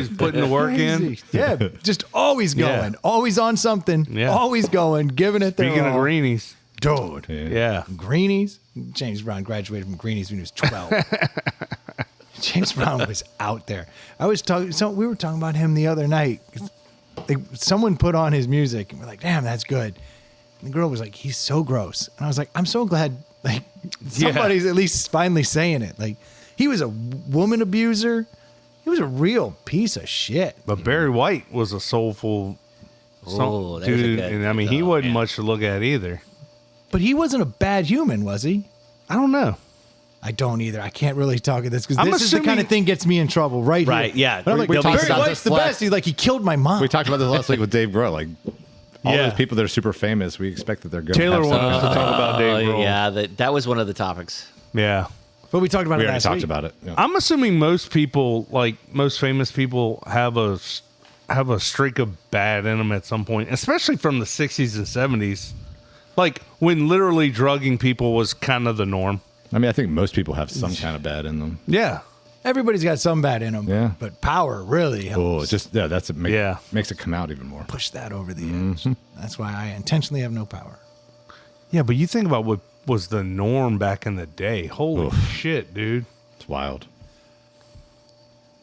putting the work in. Crazy. Yeah, just always going, Yeah. always on something, Yeah. always going, giving it their Speaking of all. greenies. Dude. Yeah. Greenies. James Brown graduated from Greenies when he was 12. James Brown was out there. I was talking. So we were talking about him the other night. Someone put on his music, and we're like, "Damn, that's good." And the girl was like, "He's so gross," and I was like, "I'm so glad like somebody's at least finally saying it." Like he was a woman abuser. He was a real piece of shit. But Barry White was a soulful Oh, there's a dude. good- And I mean, he oh, wasn't man. much to look at either. But he wasn't a bad human, was he? I don't know. I don't either. I can't really talk at this because I'm this is the kind of assuming- thing gets me in trouble right here. Right, yeah. But I'm like, We talked Barry about White's this the last- best. He's like, he killed my mom. We talked about this last week with Dave Grohl. Like all Yeah. those people that are super famous, we expect that they're going Taylor to have wanted us to talk about Dave Grohl. Yeah, that was one of the topics. Yeah. But we talked about We it already last talked week. about it. Yeah. I'm assuming most people, like most famous people, have a streak of bad in them at some point, especially from the 60s and 70s. Like when literally drugging people was kind of the norm. I mean, I think most people have some kind of bad in them. Yeah. Everybody's got some bad in them. Yeah. But power really helps Oh, just yeah, that's Yeah. makes it come out even more. push that over the edge. That's why I intentionally have no power. Yeah, but you think about what was the norm back in the day. Holy Oof. shit, dude. It's wild.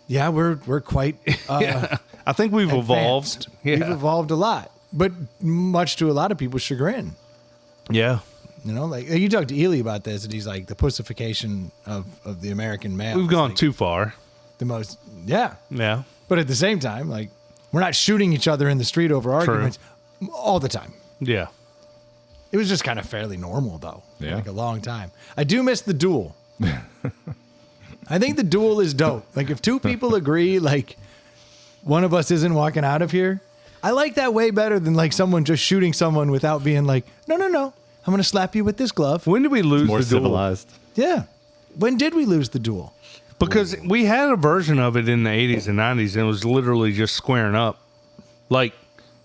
Yeah, we're quite I think we've evolved. advanced. Yeah. We've evolved a lot, but much to a lot of people's chagrin. Yeah. You know, like you talked to Ely about this, and he's like the pussification of the American male. We've gone like, too far. the most. Yeah, Yeah. but at the same time, like we're not shooting each other in the street over arguments all the time. Yeah. It was just kind of fairly normal though. For Yeah. like a long time. I do miss the duel. I think the duel is dope. Like if two people agree, like one of us isn't walking out of here. I like that way better than like someone just shooting someone without being like, no, I'm going to slap you with this glove. When did we lose More the duel? civilized. Yeah. When did we lose the duel? Because we had a version of it in the 80s and 90s, and it was literally just squaring up. Like,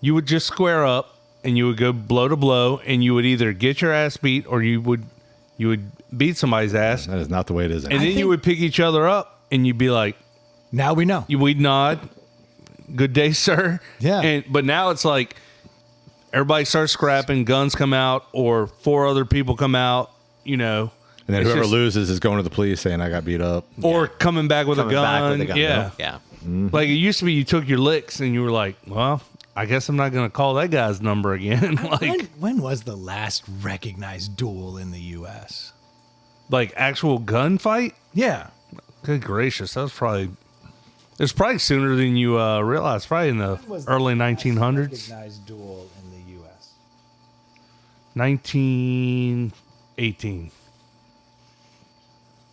you would just square up, and you would go blow to blow, and you would either get your ass beat or you would beat somebody's ass, That is not the way it is. and anymore. then you would pick each other up, and you'd be like, Now we know. we'd nod, good day, sir. Yeah. But now it's like everybody starts scrapping, guns come out, or 4 other people come out, you know. And then It's whoever just- loses is going to the police saying I got beat up. Or coming back with Coming a back gun. with a gun. Yeah. Yeah. Like it used to be you took your licks and you were like, well, I guess I'm not going to call that guy's number again. When was the last recognized duel in the U.S.? like actual gunfight? Yeah. Good gracious. That was probably, it's probably sooner than you realize. Probably in the early 1900s. Recognized duel in the U.S. 1918.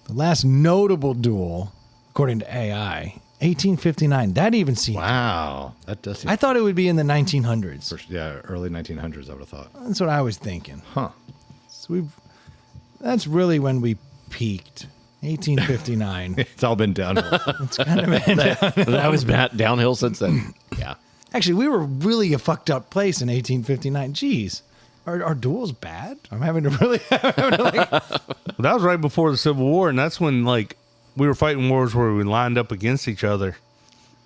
The last notable duel, according to AI, 1859. That even seemed. Wow. That does seem. I thought it would be in the 1900s. Yeah, early 1900s, I would have thought. That's what I was thinking. Huh. So that's really when we peaked. 1859. It's all been downhill. It's kind of been. That was downhill since then. Yeah. Actually, we were really a fucked up place in 1859. Jeez. Are duels bad? I'm having to really. That was right before the Civil War. And that's when like we were fighting wars where we lined up against each other.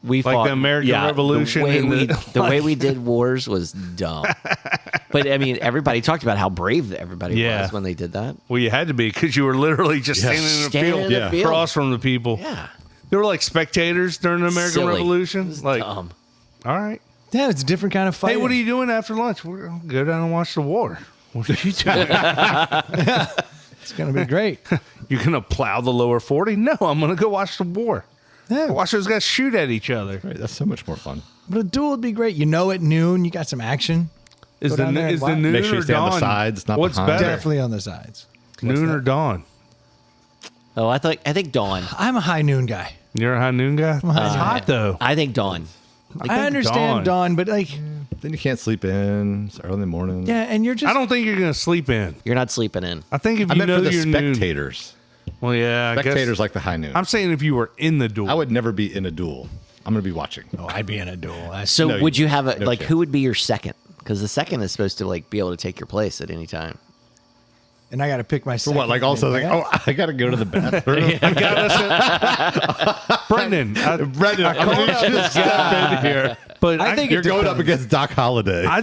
We Like fought, the American Revolution The way, and the way we did wars was dumb. But I mean, everybody talked about how brave everybody Yeah. was when they did that. Well, you had to be because you were literally just standing in the Standing field, in the field. across from the people. Yeah. They were like spectators during the American Silly. Revolution. It was Like, dumb. all right. Yeah, it's a different kind of fight. Hey, what are you doing after lunch? We're going to go down and watch the war. What are you doing? It's going to be great. You're going to plow the lower 40? No, I'm going to go watch the war. Yeah. Watch those guys shoot at each other. Right, that's so much more fun. But a duel would be great. You know, at noon, you got some action. Is Go the, down there and is the watch. noon Make sure you or stay on the dawn? sides, not What's behind. better? Definitely on the sides. Noon or dawn? Oh, I think dawn. I'm a high noon guy. You're a high noon guy? It's hot, though. I think dawn. I understand dawn, but like, Then you can't sleep in. It's early in the morning. yeah, and you're just. I don't think you're going to sleep in. You're not sleeping in. I think if I you meant know for the your noon. spectators. Well, yeah, I Spectators guess. like the high noon. I'm saying if you were in the duel. I would never be in a duel. I'm going to be watching. Oh, I'd be in a duel. That's, So No, would you have a no like chance. who would be your second? Because the second is supposed to like be able to take your place at any time. and I got to pick my. For what? Like also like, oh, I got to go to the bathroom. I got us. Brendan. Brendan, I'm going to just step in here. But I think You're it going up depends. against Doc Holliday. I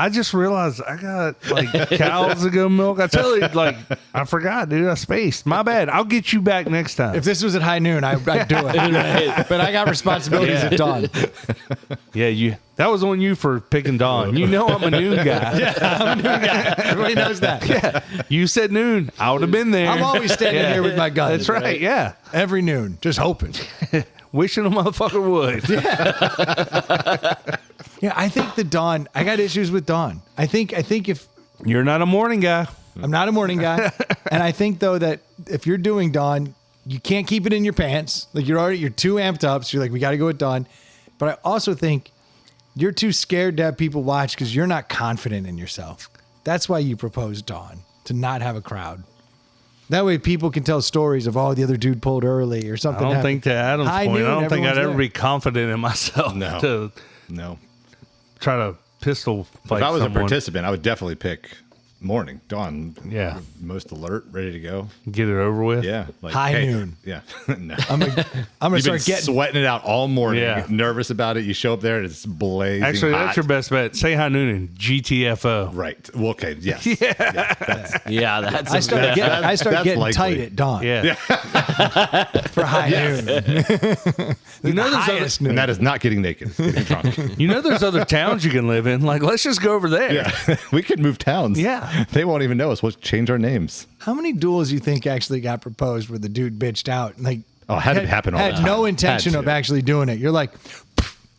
just realized I got like cows to go milk. I tell you, like I forgot, dude. I spaced. My bad. I'll get you back next time. If this was at high noon, I'd do it. But I got responsibilities at dawn. Yeah, that was on you for picking dawn. You know I'm a noon guy. Everybody knows that. Yeah. You said noon. I would have been there. I'm always standing here with my gun. That's right. Yeah. Every noon, just hoping. Wishing a motherfucker would. Yeah, I think the dawn. I got issues with dawn. I think if You're not a morning guy. I'm not a morning guy, and I think though that if you're doing dawn, you can't keep it in your pants. Like you're too amped up. So you're like, we got to go at dawn. But I also think you're too scared to have people watch because you're not confident in yourself. That's why you propose dawn, to not have a crowd. That way people can tell stories of, oh, the other dude pulled early or I something. don't happened. think to Adam's High point, I noon, don't think I'd everyone's ever there. be confident in myself No. to No. try to pistol fight If I was someone. a participant, I would definitely pick morning, dawn. Yeah. Most alert, ready to go. Get it over with. Yeah. Like, High noon. Yeah. No. I'm gonna You've been start getting. sweating it out all morning. Yeah. Nervous about it. You show up there and it's blazing Actually, hot. that's your best bet. Say high noon and GTFO. Right. Well, okay. Yes. Yeah. Yeah, that's I start that's getting likely. tight at dawn Yeah. for high noon. You know, there's Highest And noon. that is not getting naked. It's getting drunk. you know there's other towns you can live in. Like, let's just go over there. Yeah. We could move towns. Yeah. They won't even know us. We'll change our names. How many duels you think actually got proposed where the dude bitched out? Like, Oh, it had to happen all had the time. no intention Had of to. actually doing it. You're like,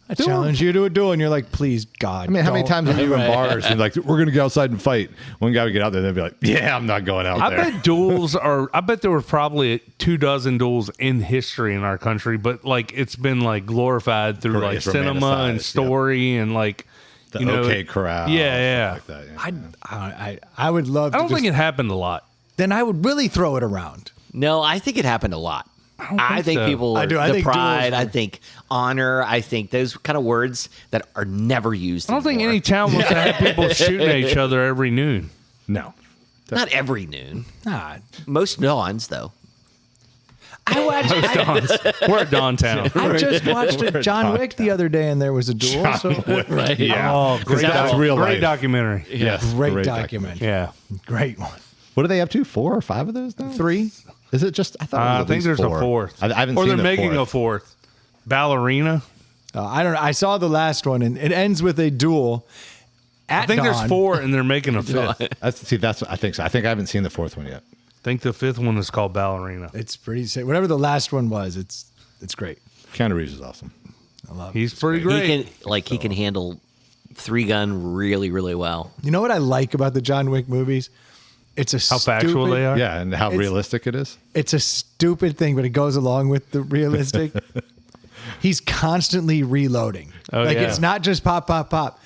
I challenge you to a duel, and you're like, please, God. I mean, how many don't. times are you in bars and like, we're going to go outside and fight? One guy would get out there and they'd be like, yeah, I'm not going out I there. bet duels are. I bet there were probably 24 duels in history in our country, but like it's been like glorified through like It's cinema and romanticized, story and like The you know, OK Corral. Yeah, stuff yeah. Like that, yeah. I would love. I to don't think it happened a lot. Then I would really throw it around. No, I think it happened a lot. I think so. people, I do. I the think pride, duels I think honor, I think those kind of words that are never used. I don't think anymore. any town wants to have people shooting at each other every noon. No. Not every noon. Nah, Most dawns, though. I watched. We're a dawn town. I just watched a John John Wick the other day, and there was a duel. Right. Yeah. Oh, great, That's real great life. documentary. Yes. Great document. Yeah. Great one. What are they up to? 4 or 5 of those now? 3. Is it just? I thought it was I at think least there's 4. a fourth. I haven't or seen they're the making a fourth. Ballerina. I don't know. I saw the last one, and it ends with a duel. At I think there's dawn. 4 and they're making a fifth. I That's what I think so. I think I haven't seen the 4th one yet. think the 5th one is called Ballerina. It's pretty sick. Whatever the last one was, it's great. Keanu Reeves is awesome. I love it. He's pretty great. He can handle 3-gun really, really well. You know what I like about the John Wick movies? It's a How factual they are. Yeah, and how It's- realistic it is. It's a stupid thing, but it goes along with the realistic. He's constantly reloading. Oh, like yeah. it's not just pop, pop, pop.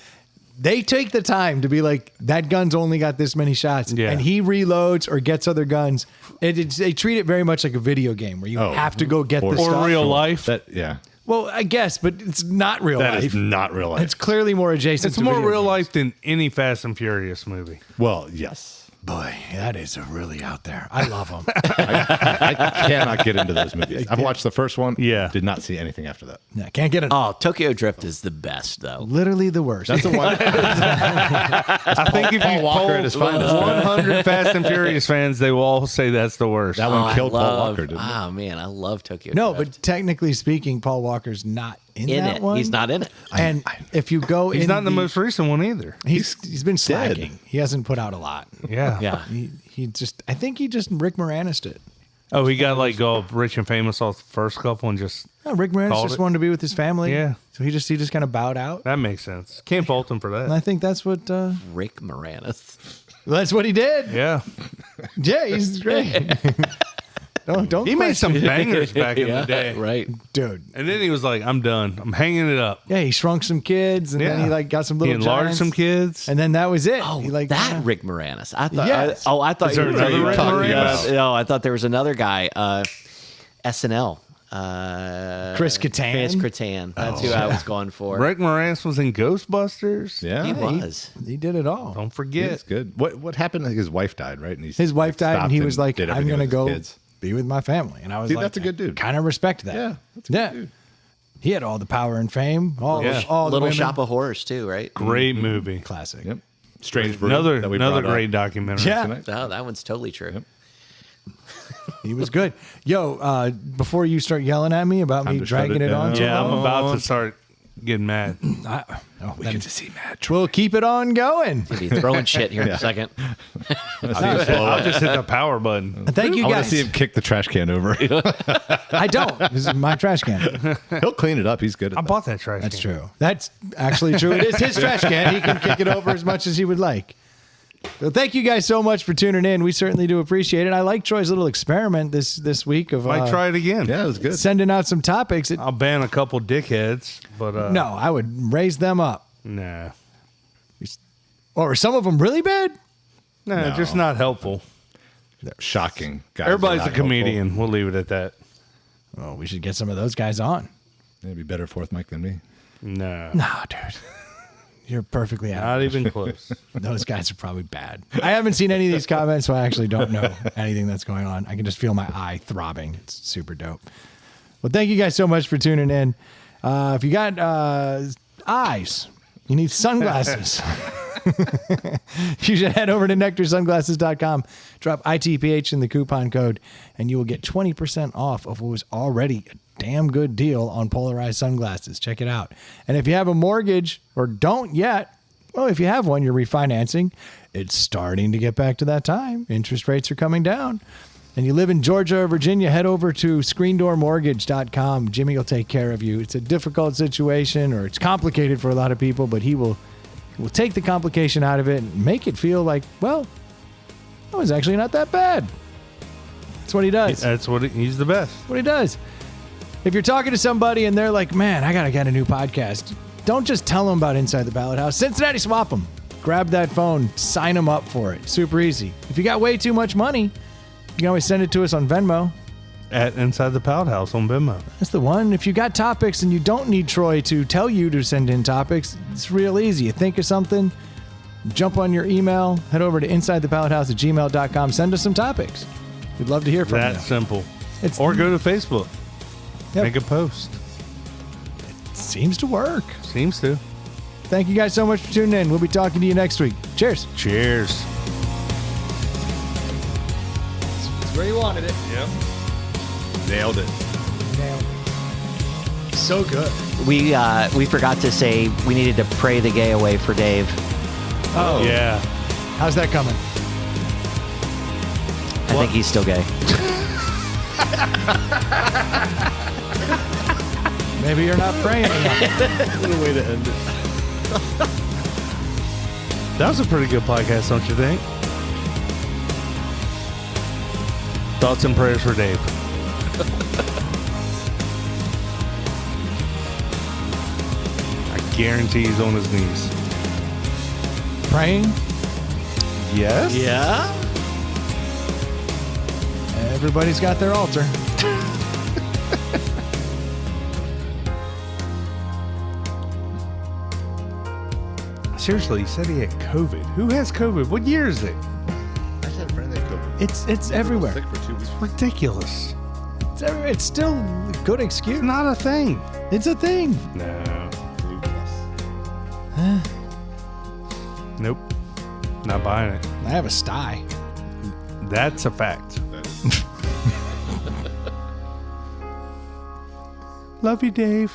They take the time to be like, that gun's only got this many shots. Yeah. And he reloads or gets other guns. They treat it very much like a video game where you Oh, have to go get the or Or stuff. real life. Yeah. Well, I guess, but it's not real That life. is not real life. It's clearly more adjacent It's to more video real games. life than any Fast and Furious movie. Well, yes. Boy, that is really out there. I love them. I cannot get into those movies. I've watched the first one. Yeah. Did not see anything after that. Yeah, can't get it. Oh, Tokyo Drift is the best, though. Literally the worst. That's the one. I think if Paul you Walker poll at his finest. 100 Fast and Furious fans, they will all say that's the worst. That one I killed Paul love- Walker, didn't it? Oh, man, I love Tokyo No, Drift. but technically speaking, Paul Walker's not in in that it. one. He's not in it. And if you go, He's not in the most recent one either. He's been dead. slacking. He hasn't put out a lot. Yeah. Yeah. He just. I think he just Rick Moranis it. Oh, he got like all rich and famous off the first couple and just Rick Moranis Called just it. wanted to be with his family. Yeah. So he just kind of bowed out. that makes sense. Can't fault him for And I that. think that's what. Rick Moranis. That's what he did. Yeah. Yeah, he's great. don't. He made question some it. bangers back in the day. Right. dude. And then he was like, I'm done. I'm hanging it up. Yeah, he shrunk some kids, and then Yeah. he like got some He little enlarged giants, some kids. and then that was it. Oh, he like that Rick Moranis. I thought. Yes. I thought Is there you were another Rick talking Moranis? about. No, I thought there was another guy. SNL. Chris Kattan? Chris Kattan. That's who I was going for. Rick Moranis was in Ghostbusters. Yeah. He was. He did it all. Don't Yeah, forget. it's good. What happened? Like his wife died, right? And His wife died, and stopped he was like, did "I'm everything gonna with go his kids. be with my family." And I was Dude, like, that's a good dude. Kind of respect that. Yeah, that's a good dude. He had all the power and fame. All Yeah. all the Little women. Shop of Horrors too, right? Great movie. Classic. Yep. Strange Brew. Another that we another brought up great documentary. Yeah. tonight. Oh, that one's totally true. Yep. He was good. Yo, before you start yelling at me about me to shut dragging it it on, down. too Yeah, I'm long, about to start getting mad. We get to see Matt. we'll keep it on going. Be throwing shit here in a second. I'll just hit the power button. Thank you I want guys. to see him kick the trash can over. I don't. This is my trash can. He'll clean it up. He's good at I that. bought that trash That's can. true. That's actually true. It is his trash can. He can kick it over as much as he would like. So thank you guys so much for tuning in. We certainly do appreciate it. I like Troy's little experiment this week of Might try it again. Yeah, it was good. sending out some topics. I'll ban a couple dickheads, but No, I would raise them up. nah. Or are some of them really bad? Nah, No. just not helpful. Shocking. Guys Everybody's are a not comedian. helpful. We'll leave it at that. Oh, we should get some of those guys on. They'd be better fourth mic than me. No. Nah, dude. You're perfectly Not average. even close. Those guys are probably bad. I haven't seen any of these comments, so I actually don't know anything that's going on. I can just feel my eye throbbing. It's super dope. Well, thank you guys so much for tuning in. If you got eyes, you need sunglasses. You should head over to nectarsunglasses.com, drop ITPH in the coupon code, and you will get 20% off of what was already a damn good deal on polarized sunglasses. Check it out. And if you have a mortgage or don't yet, well, if you have one, you're refinancing. It's starting to get back to that time. Interest rates are coming down. And you live in Georgia or Virginia, head over to screendoormortgage.com. Jimmy will take care of you. It's a difficult situation, or it's complicated for a lot of people, but he will take the complication out of it and make it feel like, well, that was actually not that bad. That's what he does. He's the best. What he does. If you're talking to somebody and they're like, man, I got to get a new podcast, don't just tell them about Inside the Ballot House. Cincinnati Swap them. Grab that phone, sign them up for it. Super easy. If you got way too much money, you can always send it to us on Venmo. At Inside the Pallet House on Venmo. That's the one. If you got topics and you don't need Troy to tell you to send in topics, it's real easy. You think of something, jump on your email, head over to insidethepallethouse@gmail.com, send us some topics. We'd love to hear from you. That simple. It's- Or go to Facebook. Yep. Make a post. Seems to work. Seems to. Thank you guys so much for tuning in. We'll be talking to you next week. Cheers. Cheers. It's where you wanted it. Yep. Nailed it. So good. We forgot to say we needed to pray the gay away for Dave. Oh, Yeah. How's that coming? I think he's still gay. Maybe you're not praying enough. What a way to end it. That was a pretty good podcast, don't you think? Thoughts and prayers for Dave. I guarantee he's on his knees. Praying? Yes? Yeah? Everybody's got their altar. Seriously, he said he had COVID. Who has COVID? What year is it? I just had a friend that COVID. It's everywhere. Sick for 2 weeks. Ridiculous. It's everywhere. It's still a good excuse. It's not a thing. It's a thing. No. Flu plus. Nope. Not buying it. I have a sty. That's a fact. Love you, Dave.